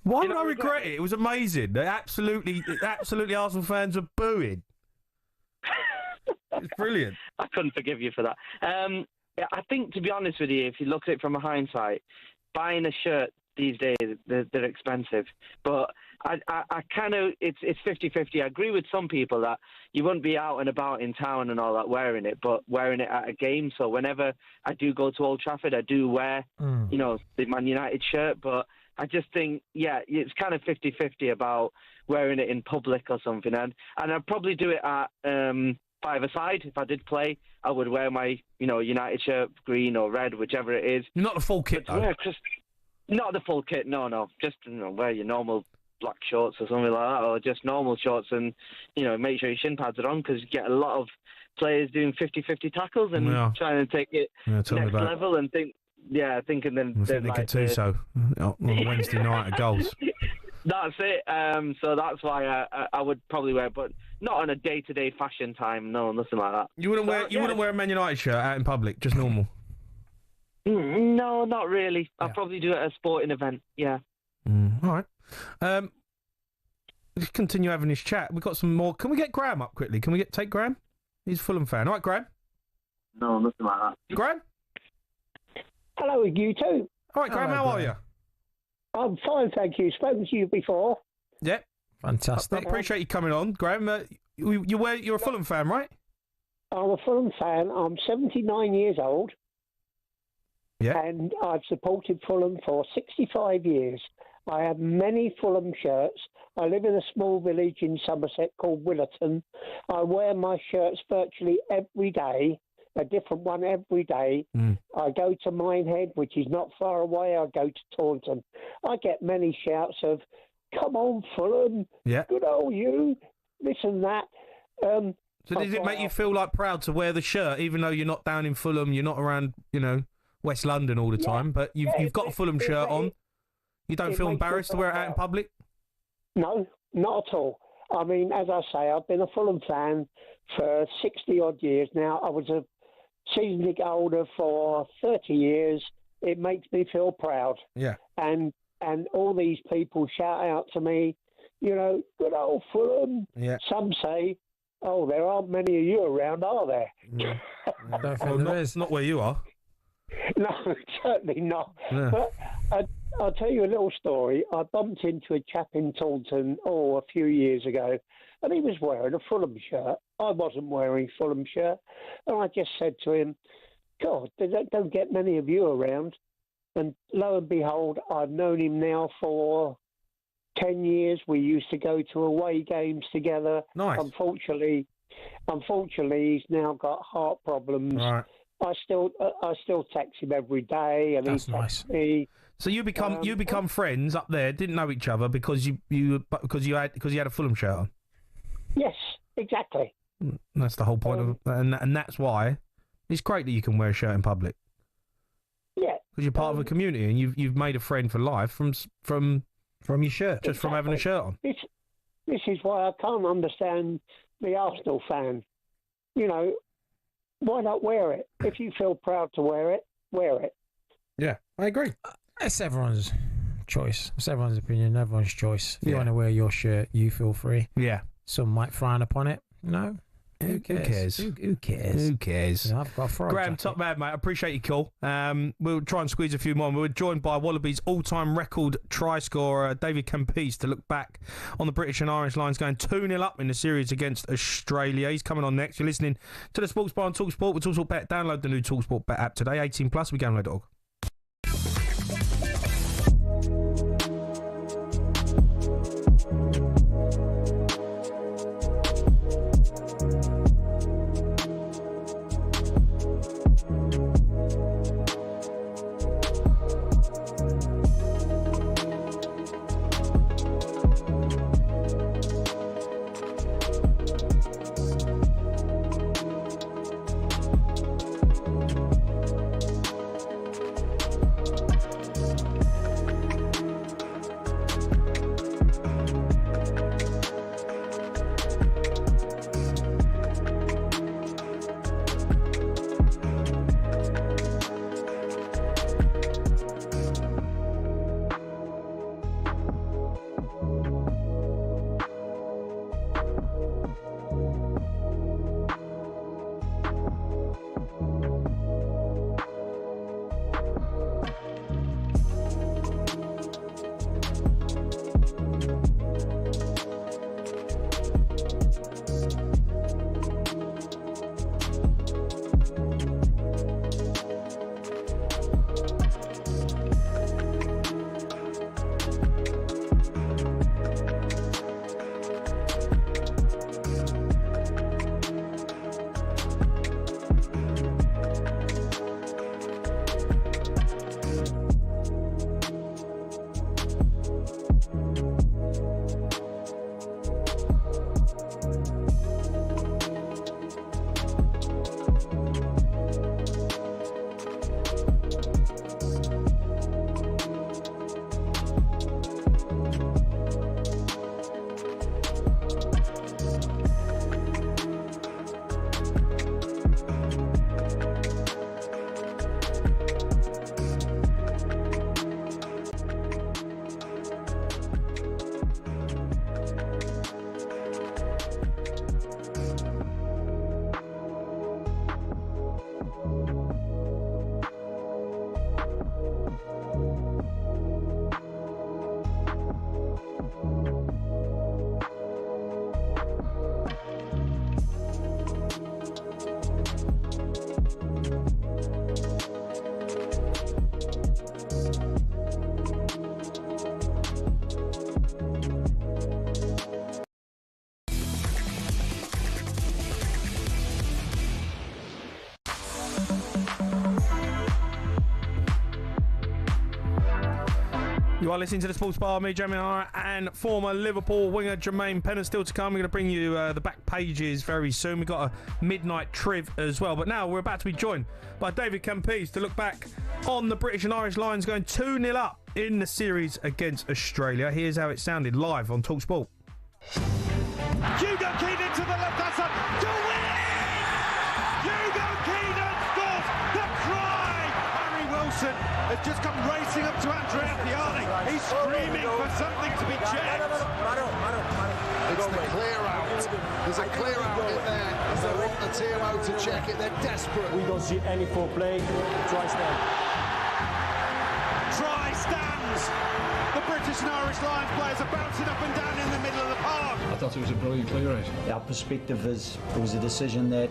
Why would I regret it? It was amazing. They absolutely Arsenal fans were booing. It's brilliant. I couldn't forgive you for that. I think, to be honest with you, if you look at it from a hindsight, buying a shirt these days, they're expensive. But I kind of, it's 50-50. I agree with some people that you wouldn't be out and about in town and all that wearing it, but wearing it at a game. So whenever I do go to Old Trafford, I do wear, the Man United shirt. But I just think, it's kind of 50-50 about wearing it in public or something. And I'd probably do it at five-a-side. If I did play, I would wear my, United shirt, green or red, whichever it is. Not the full kit, though. Not the full kit, no. Just wear your normal black shorts or something like that, or just normal shorts, and make sure your shin pads are on, because you get a lot of players doing 50-50 tackles and trying to take it next level and think thinking then. I think they could do so on a Wednesday night at goals. That's it. So that's why I would probably wear it, but not on a day-to-day fashion time. No, nothing like that. You wouldn't wear a Man United shirt out in public, just normal. No, not really. I'll probably do it at a sporting event. Yeah. All right. Let's continue having this chat. We've got some more. Can we get Graham up quickly? Can we take Graham? He's a Fulham fan. All right, Graham. No, nothing like that. Graham. Hello, you too. All right, Graham. How are you? I'm fine, thank you. Spoken to you before. Yeah. Fantastic. I appreciate you coming on, Graham. You're a Fulham fan, right? I'm a Fulham fan. I'm 79 years old. Yeah. And I've supported Fulham for 65 years. I have many Fulham shirts. I live in a small village in Somerset called Willerton. I wear my shirts virtually every day, a different one every day. I go to Minehead, which is not far away. I go to Taunton. I get many shouts of, "Come on, Fulham. Yeah. Good old you." This and that. So does it make you feel like proud to wear the shirt, even though you're not down in Fulham, you're not around, West London all the time, but you've got a Fulham shirt on? You don't feel embarrassed to wear it out in public? No, not at all. I mean, as I say, I've been a Fulham fan for 60-odd years now. I was a season ticket holder for 30 years. It makes me feel proud. Yeah. And all these people shout out to me, good old Fulham. Yeah. Some say, "Oh, there aren't many of you around, are there?" Yeah. Not where you are. No, certainly not. Yeah. But I'll tell you a little story. I bumped into a chap in Taunton, a few years ago, and he was wearing a Fulham shirt. I wasn't wearing a Fulham shirt. And I just said to him, "God, they don't get many of you around." And lo and behold, I've known him now for 10 years. We used to go to away games together. Nice. Unfortunately, he's now got heart problems. Right. I still text him every day, and That's he texts nice. me. So you become friends up there, didn't know each other because you had a Fulham shirt on. Yes, exactly. That's the whole point of and that's why it's great that you can wear a shirt in public. Yeah, because you're part of a community and you've made a friend for life from your shirt, just from having a shirt on. This is why I can't understand the Arsenal fan. Why not wear it? If you feel proud to wear it, wear it. Yeah, I agree. It's everyone's choice. It's everyone's opinion, everyone's choice. If you want to wear your shirt, you feel free. Yeah. Some might frown upon it. No. Who cares? Who cares? Who cares? Yeah, I've got a frog Graham, jacket. top man, mate. I appreciate your call. We'll try and squeeze a few more. We're joined by Wallabies all-time record try scorer David Campese to look back on the British and Irish Lions going 2-0 up in the series against Australia. He's coming on next. You're listening to the Sports Bar on talkSPORT with talkSPORT Bet. Download the new talkSPORT Bet app today. 18 plus. We download.org. You are listening to the Sports Bar, me, Jamie O'Hara, and former Liverpool winger Jermaine Pennant still to come. We're going to bring you the back pages very soon. We've got a midnight triv as well. But now we're about to be joined by David Campese to look back on the British and Irish Lions going 2-0 up in the series against Australia. Here's how it sounded live on talkSPORT. Hugo Keenan to the left hand side to win it! Hugo Keenan scores the try! Harry Wilson has just come racing up to Andrea Piani. He's screaming for something to be checked. It's the clear out. There's a clear out in there. They want the TMO to check it. They're desperate. We don't see any foreplay. Try stand. Try stands. The British and Irish Lions players are bouncing up and down in the middle of the park. I thought it was a brilliant clear out. Our perspective is it was a decision that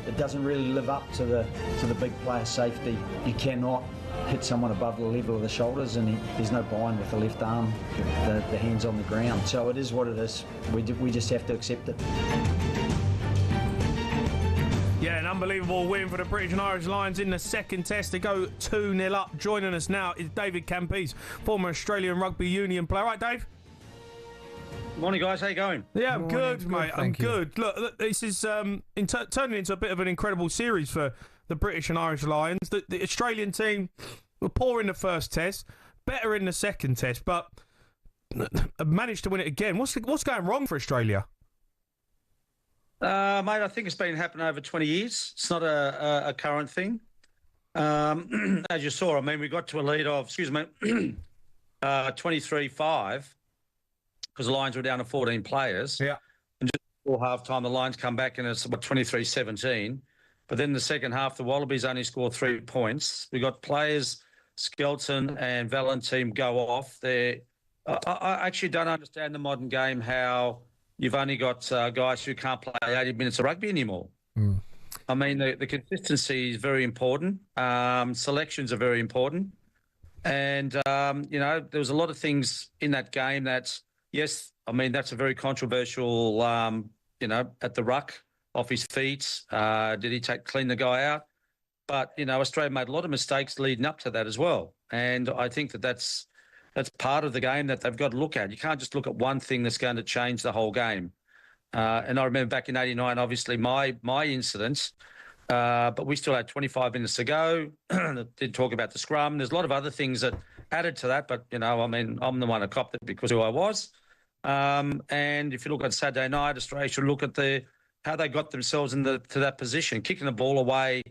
it doesn't really live up to the big player safety. You cannot hit someone above the level of the shoulders, and there's no bind with the left arm, the hands on the ground. So it is what it is. We just have to accept it. Yeah, an unbelievable win for the British and Irish Lions in the second test to go 2-0 up. Joining us now is David Campese, former Australian Rugby Union player. Right, Dave? Morning, guys. How you going? Yeah, I'm good, mate. I'm good. Look, this is turning into a bit of an incredible series for the British and Irish Lions. The Australian team were poor in the first test, better in the second test, but managed to win it again. What's going wrong for Australia? Mate, I think it's been happening over 20 years. It's not a current thing. As you saw, I mean, we got to a lead of, 23-5, because the Lions were down to 14 players. Yeah. And just before half-time, the Lions come back and it's about 23-17. But then the second half, the Wallabies only scored 3 points. We got players, Skelton and Valentine, go off. I actually don't understand the modern game how you've only got guys who can't play 80 minutes of rugby anymore. I mean, the consistency is very important. Selections are very important. And, there was a lot of things in that game that, yes, I mean, that's a very controversial, at the ruck, off his feet. Did he clean the guy out? But, Australia made a lot of mistakes leading up to that as well. And I think that's part of the game that they've got to look at. You can't just look at one thing that's going to change the whole game. And I remember back in '89, obviously, my incident, but we still had 25 minutes to go. Did talk about the scrum. There's a lot of other things that added to that, but, I'm the one who copped it because of who I was. And if you look at Saturday night, Australia should look at how they got themselves to that position. Kicking the ball away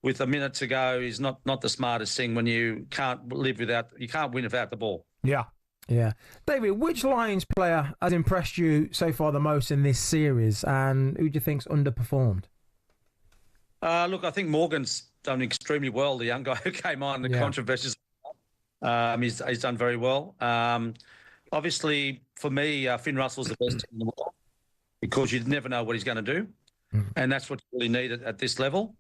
with a minute to go is not the smartest thing when you can't win without the ball. Yeah. David, which Lions player has impressed you so far the most in this series, and who do you think's underperformed? Look, I think Morgan's done extremely well, the young guy who came on, the controversies. He's done very well. Obviously, for me, Finn Russell's the best in the world because you never know what he's going to do, and that's what you really need at this level.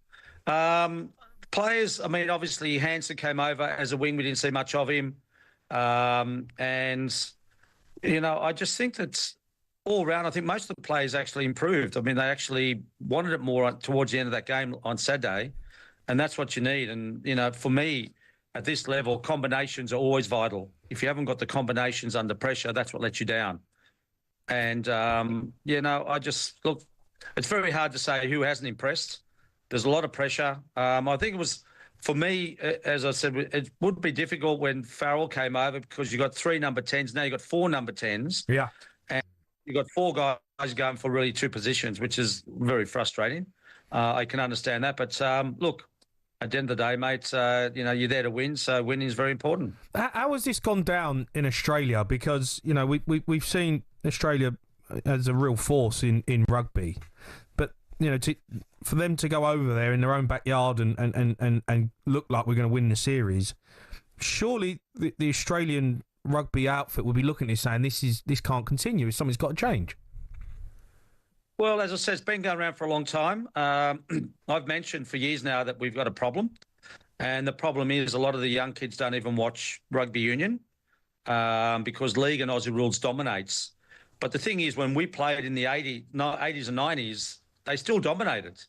Players, I mean, obviously, Hansen came over as a wing. We didn't see much of him. I just think that all round, I think most of the players actually improved. I mean, they actually wanted it more towards the end of that game on Saturday, and that's what you need. And, for me, at this level, combinations are always vital. If you haven't got the combinations under pressure, that's what lets you down. And, look, it's very hard to say who hasn't impressed. There's a lot of pressure. I think it was, for me, as I said, it would be difficult when Farrell came over because you got 3 number 10s. Now you got 4 number 10s. Yeah. And you got 4 guys going for really 2 positions, which is very frustrating. I can understand that. But, look, at the end of the day, mate, you're there to win. So winning is very important. How has this gone down in Australia? Because, we've seen Australia as a real force in rugby. But, for them to go over there in their own backyard and look like we're going to win the series, surely the Australian rugby outfit will be looking at this saying this can't continue. Something's got to change. Well, as I said, it's been going around for a long time. I've mentioned for years now that we've got a problem. And the problem is a lot of the young kids don't even watch rugby union because league and Aussie rules dominates. But the thing is, when we played in the 80s and 90s, they still dominated.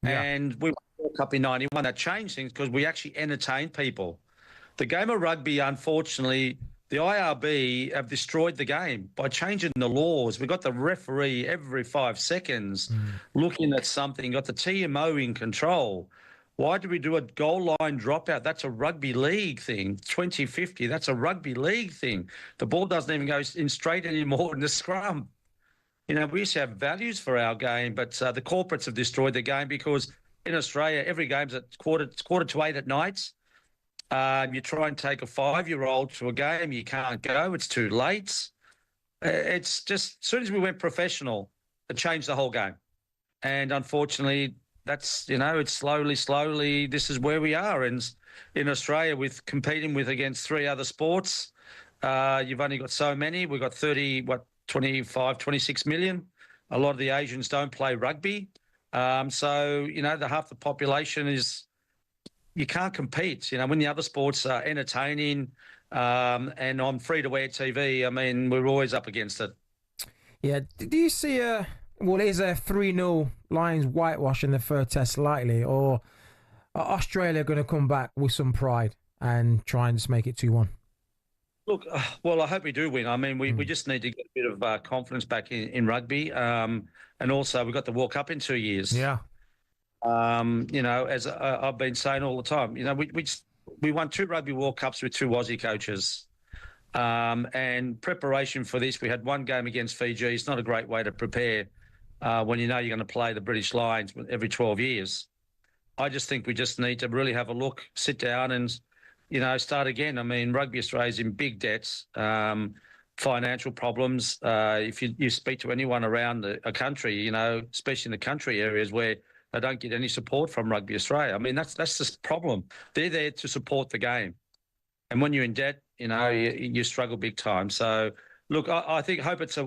Yeah. And we won the World Cup in 91. That changed things because we actually entertained people. The game of rugby, unfortunately, The IRB have destroyed the game by changing the laws. We've got the referee every 5 seconds looking at something, got the TMO in control. Why do we do a goal line dropout? That's a rugby league thing. 2050, that's a rugby league thing. The ball doesn't even go in straight anymore in the scrum. You know, we used to have values for our game, but the corporates have destroyed the game because in Australia, every game's at quarter to 8 at night. You try and take a 5-year-old to a game, you can't go. It's too late. It's just, as soon as we went professional, it changed the whole game. And unfortunately, that's, you know, it's slowly, this is where we are. And in Australia, with competing with against 3 other sports, you've only got so many. We've got 25, 26 million. A lot of the Asians don't play rugby. So, you know, half the population is, you can't compete. You know, when the other sports are entertaining and on free-to-air TV, I mean, we're always up against it. Yeah. Do you see is a 3-0 Lions whitewash in the third test likely, or are Australia going to come back with some pride and try and just make it 2-1? Look, well, I hope we do win. I mean, we just need to get a bit of confidence back in rugby. And also, we've got the World Cup in 2 years. Yeah. You know, as I've been saying all the time, you know, we won 2 Rugby World Cups with 2 Aussie coaches. And preparation for this, we had 1 game against Fiji. It's not a great way to prepare when you know you're going to play the British Lions every 12 years. I just think we just need to really have a look, sit down and, you know, start again. I mean, Rugby Australia's in big debts, financial problems. If you speak to anyone around a country, you know, especially in the country areas where they don't get any support from Rugby Australia. I mean, that's the problem. They're there to support the game. And when you're in debt, you know, you struggle big time. So, look, I hope it's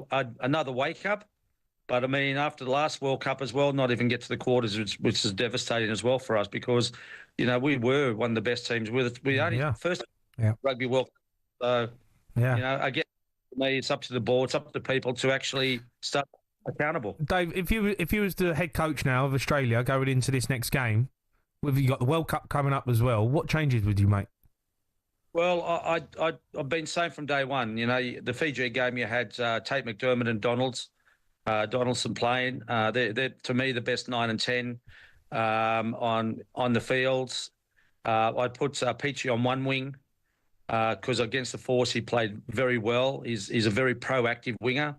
another wake-up. But, I mean, after the last World Cup as well, not even get to the quarters, which is devastating as well for us because, you know, we were one of the best teams. We only first Rugby World Cup. So, you know, again, for me, it's up to the board, it's up to the people to actually start accountable. Dave, if you was the head coach now of Australia going into this next game, you got the World Cup coming up as well, what changes would you make? Well, I've been saying from day one, you know, the Fiji game you had Tate McDermott and Donaldson playing. They're to me the best 9 and 10 on the fields. I'd put Peachy on one wing because against the Force he played very well. He's a very proactive winger.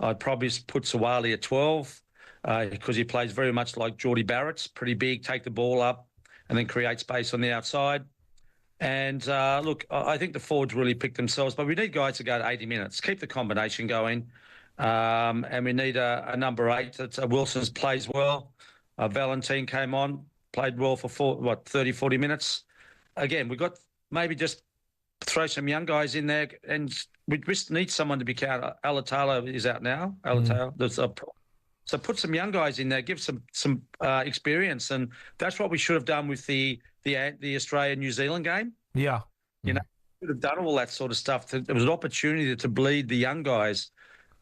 I'd probably put Sawali at 12 because he plays very much like Geordie Barrett's, pretty big, take the ball up and then create space on the outside. And, look, I think the forwards really picked themselves, but we need guys to go to 80 minutes, keep the combination going. And we need a number 8 that Wilson's plays well. Valentine came on, played well for 30, 40 minutes. Again, we've got maybe just throw some young guys in there and we just need someone to be counted. Alatalo is out now. So put some young guys in there, give some experience. And that's what we should have done with the Australia-New Zealand game. Yeah. You know, we should have done all that sort of stuff. There was an opportunity to bleed the young guys.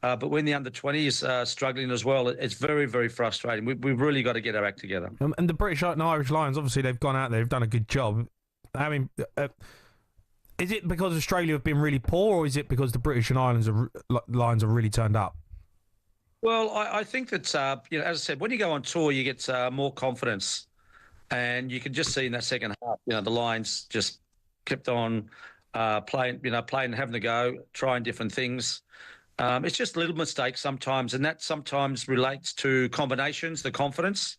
But when the under-20 is struggling as well, it's very, very frustrating. We've really got to get our act together. And the British and Irish Lions, obviously, they've gone out there, they've done a good job. I mean, is it because Australia have been really poor, or is it because the British and Lions are really turned up? Well, I think that, you know, as I said, when you go on tour, you get more confidence. And you can just see in that second half, you know, the Lions just kept on playing, having a go, trying different things. It's just little mistakes sometimes, and that sometimes relates to combinations, the confidence.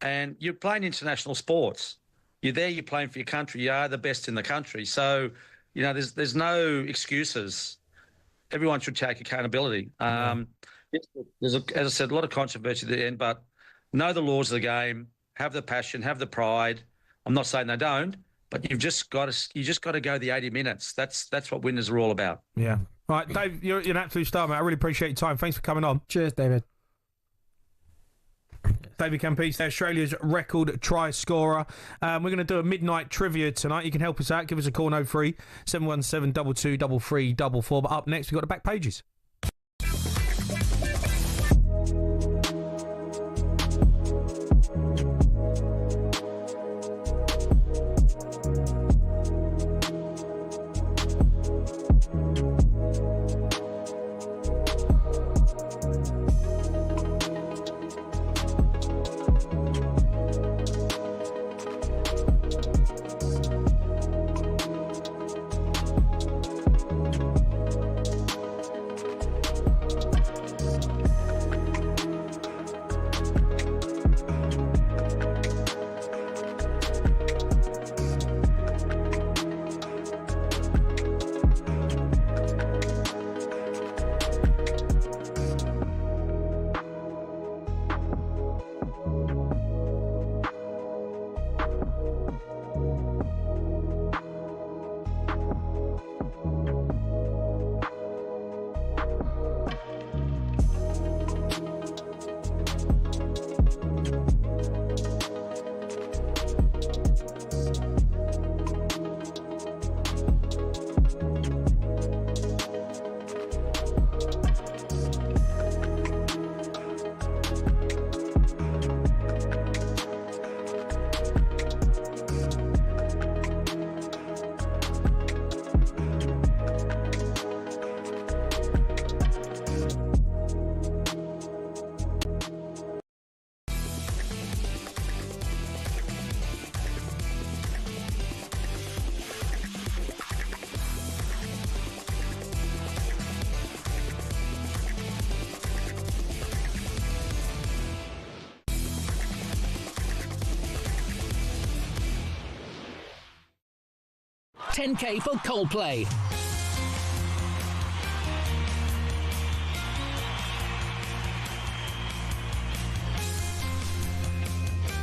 And you're playing international sports. You're there, you're playing for your country. You are the best in the country. So, you know, there's no excuses. Everyone should take accountability. There's, as I said, a lot of controversy at the end, but know the laws of the game, have the passion, have the pride. I'm not saying they don't, but you just got to go the 80 minutes. That's what winners are all about. Yeah. All right, Dave, you're an absolute star, mate. I really appreciate your time. Thanks for coming on. Cheers, David. David Campese, Australia's record try scorer. We're going to do a midnight trivia tonight. You can help us out. Give us a call, 03 717 22 3344. But up next, we've got the back pages. 10k for Coldplay.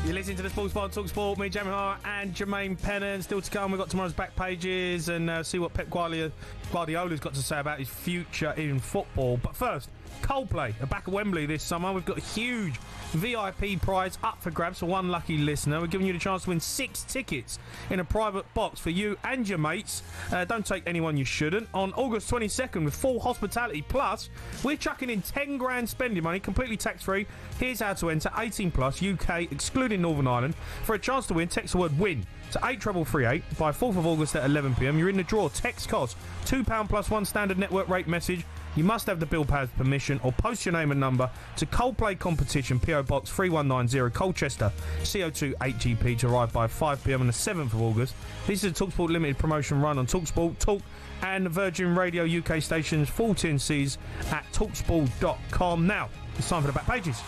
You're listening to the Sports Bar talkSPORT. Me, Jamie O'Hara and Jermaine Pennant. Still to come, we've got tomorrow's back pages and see what Pep Guardiola's got to say about his future in football. But first, Coldplay are back at Wembley this summer. We've got a huge VIP prize up for grabs for one lucky listener. We're giving you the chance to win 6 tickets in a private box for you and your mates. Don't take anyone you shouldn't. On August 22nd with full hospitality, plus we're chucking in 10 grand spending money, completely tax-free. Here's how to enter: 18 plus, UK, excluding Northern Ireland. For a chance to win, text the word WIN to 83338 by 4th of August at 11 p.m. You're in the draw. Text cost £2 plus 1 standard network rate message. You must have the bill payer's permission or post your name and number to Coldplay Competition, PO Box 3190, Colchester, CO2 8GP, to arrive by 5 p.m. on the 7th of August. This is a talkSPORT limited promotion run on talkSPORT, Talk and Virgin Radio UK stations, 14Cs at talksport.com. Now, it's time for the back pages.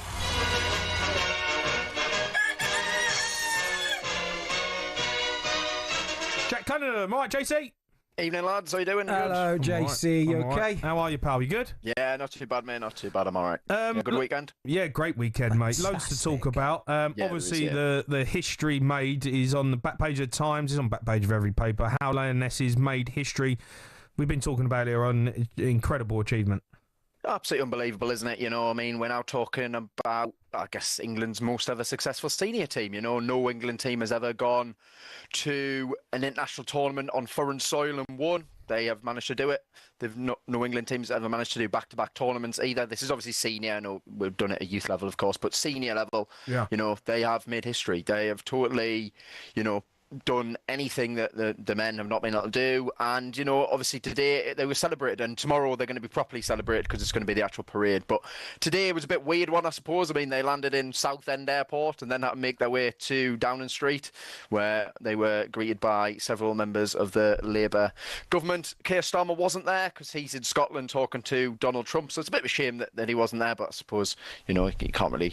Jack Cunningham, all right, JC? Evening, lads. How you doing? Hello, Good? JC. You okay? How are you, pal? You good? Yeah, not too bad, mate. Not too bad. I'm all right. Good weekend? Yeah, great weekend, mate. Loads to talk about. Obviously, the history made is on the back page of the Times. It's on the back page of every paper. How Lionesses made history. We've been talking about it on incredible achievement. Absolutely unbelievable, isn't it? You know, I mean, we're now talking about, I guess, England's most ever successful senior team. You know, no England team has ever gone to an international tournament on foreign soil and won. They have managed to do it. No England teams ever managed to do back-to-back tournaments either. This is obviously senior. I know we've done it at youth level, of course, but senior level, you know, they have made history. They have totally, you know, done anything that the men have not been able to do. And, you know, obviously today they were celebrated, and tomorrow they're going to be properly celebrated because it's going to be the actual parade. But today was a bit weird one, I suppose. I mean, they landed in Southend Airport and then had to make their way to Downing Street, where they were greeted by several members of the Labour government. Keir Starmer wasn't there because he's in Scotland talking to Donald Trump, so it's a bit of a shame that he wasn't there. But I suppose, you know, you can't really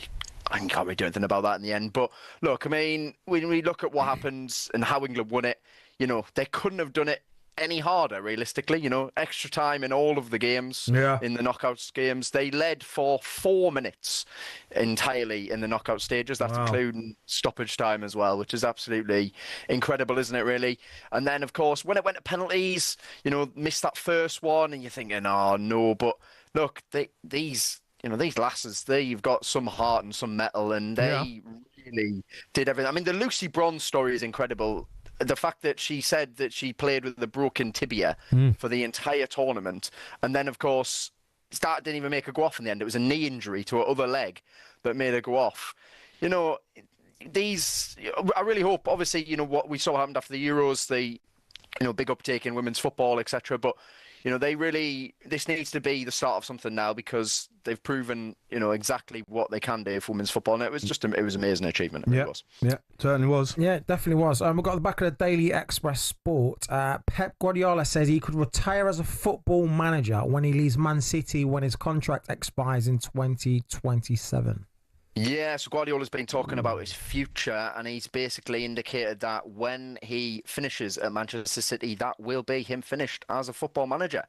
do anything about that in the end. But look, I mean, when we look at what happens and how England won it, you know, they couldn't have done it any harder, realistically. You know, extra time in all of the games, in the knockouts games. They led for 4 minutes entirely in the knockout stages. That's including stoppage time as well, which is absolutely incredible, isn't it, really? And then, of course, when it went to penalties, you know, missed that first one and you're thinking, oh, no. But look, these lasses, they've got some heart and some metal, and they really did everything. I mean, the Lucy Bronze story is incredible. The fact that she said that she played with a broken tibia for the entire tournament, and then, of course, didn't even make her go off in the end. It was a knee injury to her other leg that made her go off. You know, I really hope, obviously, you know, what we saw happened after the Euros, the, you know, big uptake in women's football, etc. But you know, this needs to be the start of something now, because they've proven, you know, exactly what they can do for women's football. And it was an amazing achievement. It was. Yeah, certainly was. Yeah, it definitely was. We've got the back of the Daily Express Sport. Pep Guardiola says he could retire as a football manager when he leaves Man City when his contract expires in 2027. Yeah, so Guardiola's been talking about his future, and he's basically indicated that when he finishes at Manchester City, that will be him finished as a football manager.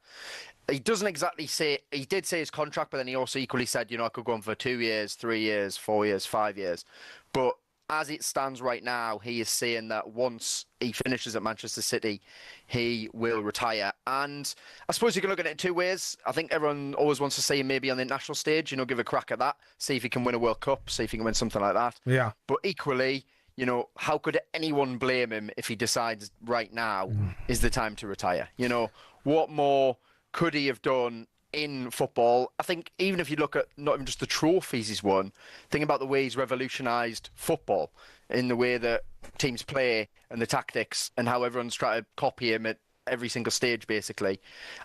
He doesn't exactly say, he did say his contract, but then he also equally said, you know, I could go on for 2 years, 3 years, 4 years, 5 years. But as it stands right now, he is saying that once he finishes at Manchester City, he will retire. And I suppose you can look at it in 2 ways. I think everyone always wants to see him maybe on the national stage, you know, give a crack at that, see if he can win a World Cup, see if he can win something like that. Yeah. But equally, you know, how could anyone blame him if he decides right now is the time to retire? You know, what more could he have done in football? I think even if you look at not even just the trophies he's won, think about the way he's revolutionised football in the way that teams play and the tactics, and how everyone's trying to copy him at every single stage, basically.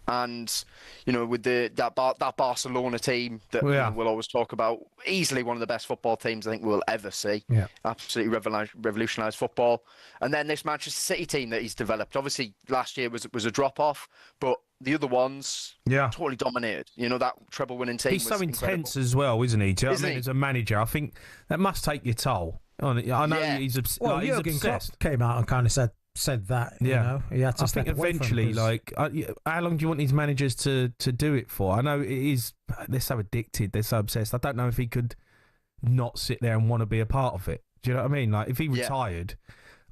And, you know, with that Barcelona team that we'll always talk about, easily one of the best football teams I think we'll ever see. Yeah. Absolutely revolutionised football. And then this Manchester City team that he's developed. Obviously, last year was a drop-off, but the other ones totally dominated. You know, that treble-winning team He's was so incredible. intense as well, isn't he? Do you know what I Isn't mean? he? As a manager, I think that must take your toll. I know he's Well, he's Jurgen Klopp obsessed. came out and kind of said said that. Yeah. You know, he had to I step think away from eventually, it 'cause- like, how long do you want these managers to do it for? I know it is. They're so addicted. They're so obsessed. I don't know if he could not sit there and want to be a part of it. Do you know what I mean? Like, if he retired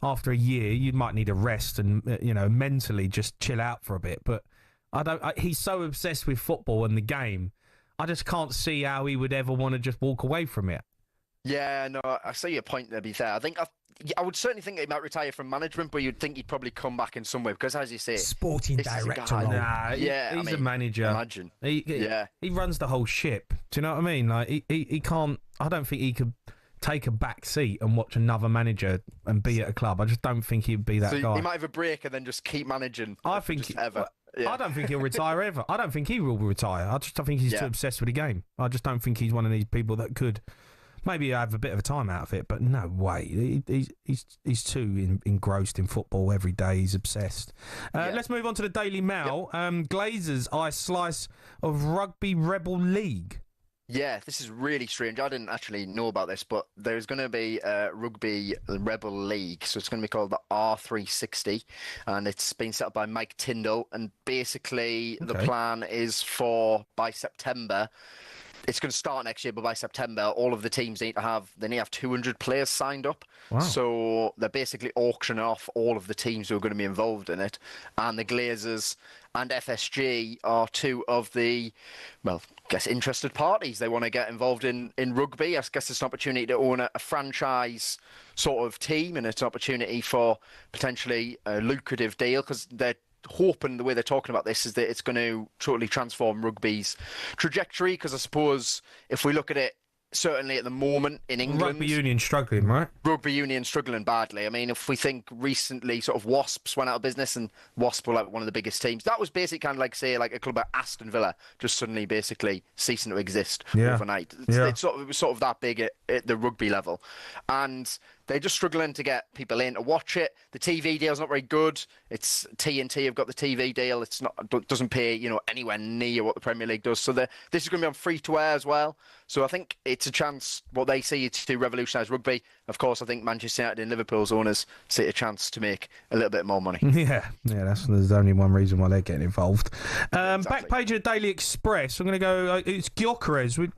after a year, you might need a rest and mentally just chill out for a bit. But he's so obsessed with football and the game. I just can't see how he would ever want to just walk away from it. Yeah, no, I see your point there, to be fair. I think I would certainly think he might retire from management, but you'd think he'd probably come back in some way because, as you say, sporting this is a director guy- role. Nah, he's a manager. Imagine. He runs the whole ship. Do you know what I mean? Like he can't. I don't think he could take a back seat and watch another manager and be at a club. I just don't think he'd be that So guy. he might have a break and then just keep managing. I think just ever. I don't think he'll retire ever. I don't think he will retire. I think he's too obsessed with the game. I just don't think he's one of these people that could maybe have a bit of a time out of it, but no way. He's too engrossed in football every day. He's obsessed. Let's move on to the Daily Mail. Glazers eye slice of Rugby Rebel League. Yeah, this is really strange. I didn't actually know about this, but there's going to be a Rugby Rebel League. So it's going to be called the R360, and it's been set up by Mike Tyndall. And basically, the plan is by September. It's going to start next year, but by September, all of the teams need to have 200 players signed up. Wow. So they're basically auctioning off all of the teams who are going to be involved in it. And the Glazers and FSG are two of the, interested parties. They want to get involved in rugby. I guess it's an opportunity to own a franchise sort of team, and it's an opportunity for potentially a lucrative deal because they're hoping, the way they're talking about this, is that it's going to totally transform rugby's trajectory. Because I suppose if we look at it, certainly at the moment in England, Rugby union struggling, right? Rugby union struggling badly. I mean, if we think recently, sort of Wasps went out of business, and Wasps were like one of the biggest teams. That was basically kind of like, say, like a club like Aston Villa just suddenly basically ceasing to exist overnight. It was sort of that big at the rugby level, and they're just struggling to get people in to watch it. The TV deal's not very good. It's TNT have got the TV deal. It's not, doesn't pay anywhere near what the Premier League does. So this is going to be on free to air as well. So I think it's a chance. What they see is to revolutionise rugby. Of course, I think Manchester United and Liverpool's owners see a chance to make a little bit more money. Yeah. There's only one reason why they're getting involved. Back page of the Daily Express. I'm going to go. It's Gyökeres.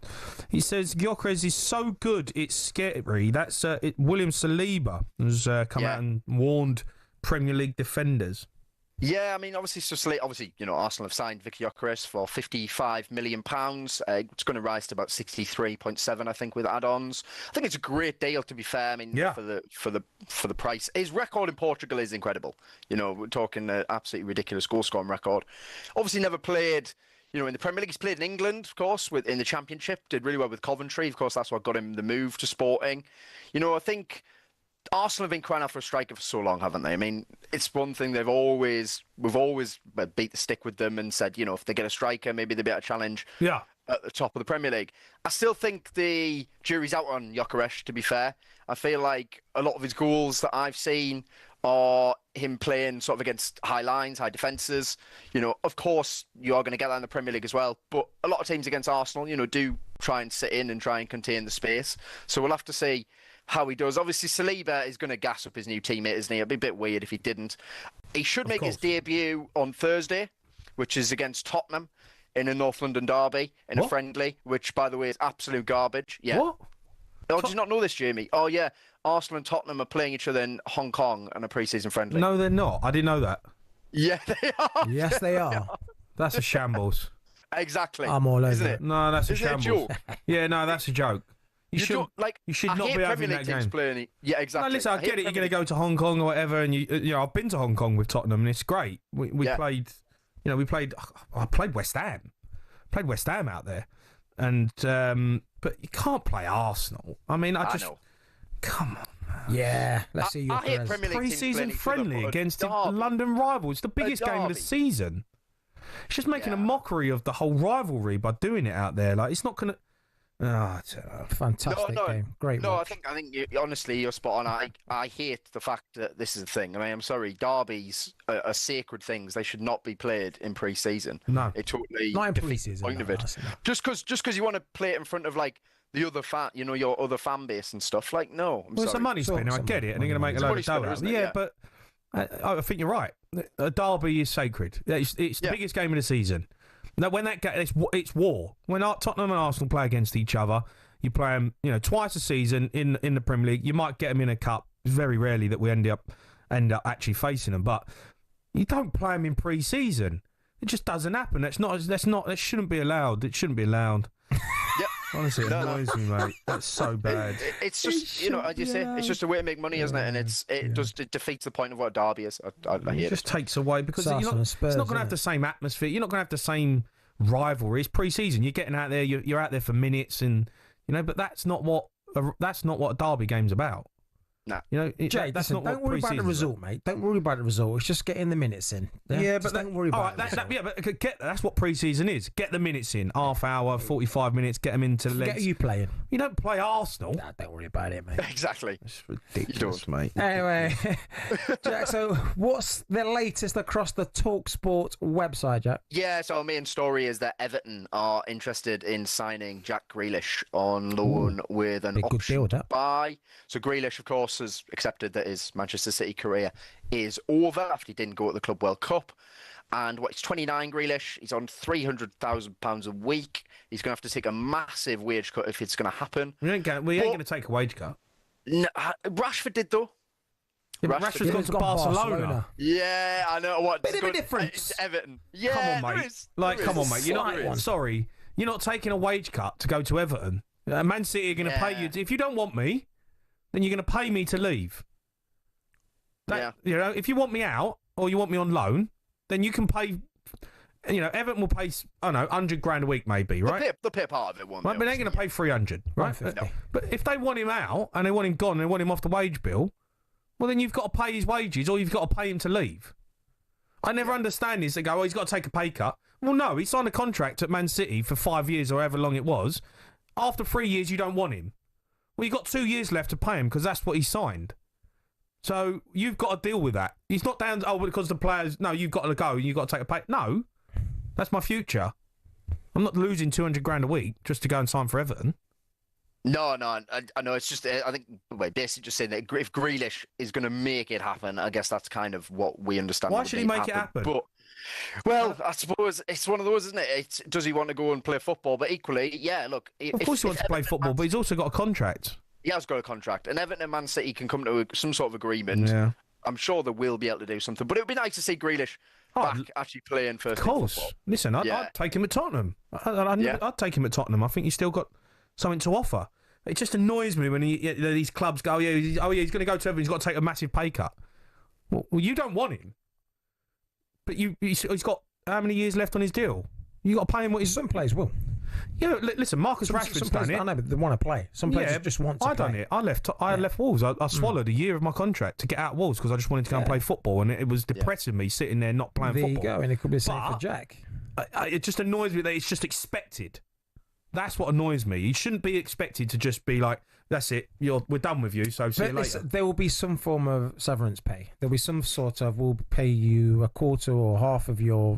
He says Gyökeres is so good, it's scary. That's William Saliba has come out and warned Premier League defenders. Yeah, I mean, obviously, Arsenal have signed Vicky Gyökeres for £55 million. It's going to rise to about 63.7, I think, with add-ons. I think it's a great deal, to be fair. I mean, for the price, his record in Portugal is incredible. We're talking an absolutely ridiculous goal-scoring record. Obviously, never played. In the Premier League, he's played in England, of course, in the Championship. Did really well with Coventry. Of course, that's what got him the move to Sporting. I think Arsenal have been crying out for a striker for so long, haven't they? I mean, it's one thing we've always beat the stick with them and said, if they get a striker, maybe they'll be able to challenge at the top of the Premier League. I still think the jury's out on Gyökeres, to be fair. I feel like a lot of his goals that I've seen are him playing sort of against high lines, high defences. Of course, you are going to get that in the Premier League as well. But a lot of teams against Arsenal, do try and sit in and try and contain the space. So we'll have to see how he does. Obviously, Saliba is going to gas up his new teammate, isn't he? It'd be a bit weird if he didn't. He should make his debut on Thursday, which is against Tottenham in a North London derby, in a friendly, which, by the way, is absolute garbage. Yeah. What? Oh, did you not know this, Jamie? Oh, yeah. Arsenal and Tottenham are playing each other in Hong Kong on a pre-season friendly. No, they're not. I didn't know that. Yeah, they are. Yes, they are. That's a shambles. Exactly. I'm all over Isn't it. No, that's a Isn't it a shambles. joke? Yeah, no, that's a joke. You should I not hate be having Premier that League game. teams playing. Yeah, exactly. No, listen, I get it. You're going to go to Hong Kong or whatever, and I've been to Hong Kong with Tottenham, and it's great. We played. I played West Ham. Played West Ham out there, and but you can't play Arsenal. I mean, I know. Come on. Yeah, let's see your pre-season friendly against the London rival. It's the biggest game of the season. It's just making a mockery of the whole rivalry by doing it out there. Like, it's not going to. Oh, fantastic game. Great. No, I think honestly, you're spot on. I hate the fact that this is the thing. I mean, I'm sorry, derbies are sacred things. They should not be played in pre-season. No, it totally not in defeats pre-season. the point of it. Just because you want to play it in front of like the other your other fan base and stuff. Like, no, it's a money spinner. I get it, and they're going to make a load of dough out of it. Yeah, but I think you're right. A derby is sacred. It's the biggest game of the season. Now, when it's war. When Tottenham and Arsenal play against each other, you play them, twice a season in the Premier League. You might get them in a cup. It's very rarely that we end up actually facing them, but you don't play them in pre-season. It just doesn't happen. That shouldn't be allowed. It shouldn't be allowed. Yep. Honestly, it annoys me, mate. That's so bad. It's just, as you say, it's just a way to make money, isn't it? And it defeats the point of what a derby is. I hear it just takes away because Spurs, it's not going to have the same atmosphere. You're not going to have the same rivalry. It's pre-season. You're getting out there. You're out there for minutes, and but that's not what a derby game's about. No, Jay, don't worry about the result, mate. Don't worry about the result. It's just getting the minutes in. Yeah, but don't worry about it. But that's what pre-season is. Get the minutes in. Half hour, 45 minutes. Get them into the legs. Get you playing. You don't play Arsenal. Nah, don't worry about it, mate. Exactly. It's ridiculous, mate. Anyway, Jack. So, what's the latest across the talkSPORT website, Jack? Yeah. So our main story is that Everton are interested in signing Jack Grealish on loan with an option to buy. So Grealish, of course, has accepted that his Manchester City career is over after he didn't go at the Club World Cup. And he's 29, Grealish. He's on £300,000 a week. He's going to have to take a massive wage cut if it's going to happen. We ain't going to take a wage cut. No, Rashford did, though. Yeah, but Rashford's gone to Barcelona. Yeah, I know. Bit of a difference. It's Everton. Yeah, come on, mate. Come on, mate. You're not taking a wage cut to go to Everton. Man City are going to pay you. If you don't want me, then you're going to pay me to leave. If you want me out or you want me on loan, then you can pay. Everton will pay. I don't know, £100,000 a week, maybe, right? They'll pay part of it, won't right, but they're going to pay 300, right? No. But if they want him out and they want him gone and they want him off the wage bill, well, then you've got to pay his wages or you've got to pay him to leave. I never understand this. They go, he's got to take a pay cut. Well, no, he signed a contract at Man City for 5 years or however long it was. After 3 years, you don't want him. Well, you've got 2 years left to pay him because that's what he signed. So you've got to deal with that. He's not down, because the players, no, you've got to go and you've got to take a pay. No, that's my future. I'm not losing £200,000 a week just to go and sign for Everton. No, I know. It's just, I think, basically just saying that if Grealish is going to make it happen, I guess that's kind of what we understand. Why should he make it happen? But, well, I suppose it's one of those, isn't it? Does he want to go and play football? But equally, yeah, look. Of course he wants to play football, but he's also got a contract. He has got a contract. And Everton and Man City can come to some sort of agreement. Yeah. I'm sure they will be able to do something. But it would be nice to see Grealish back actually playing for football. Of course. Listen, I'd take him at Tottenham. I'd take him at Tottenham. I think he's still got something to offer. It just annoys me when these clubs go, he's going to go to Everton, he's got to take a massive pay cut. Well, you don't want him. But he's got how many years left on his deal? You got to pay him what he's... Some players will. Yeah, listen, Marcus Rashford's done it. I know, but they want to play. Some players just want to play. I done it. I left Wolves. I swallowed a year of my contract to get out of Wolves because I just wanted to go and play football, and it was depressing me sitting there not playing football. There you go, and it could be the same for Jack. It just annoys me that it's just expected. That's what annoys me. You shouldn't be expected to just be like, that's it, we're done with you, so see you later. There will be some form of severance pay. There'll be some sort of, we'll pay you a quarter or half of your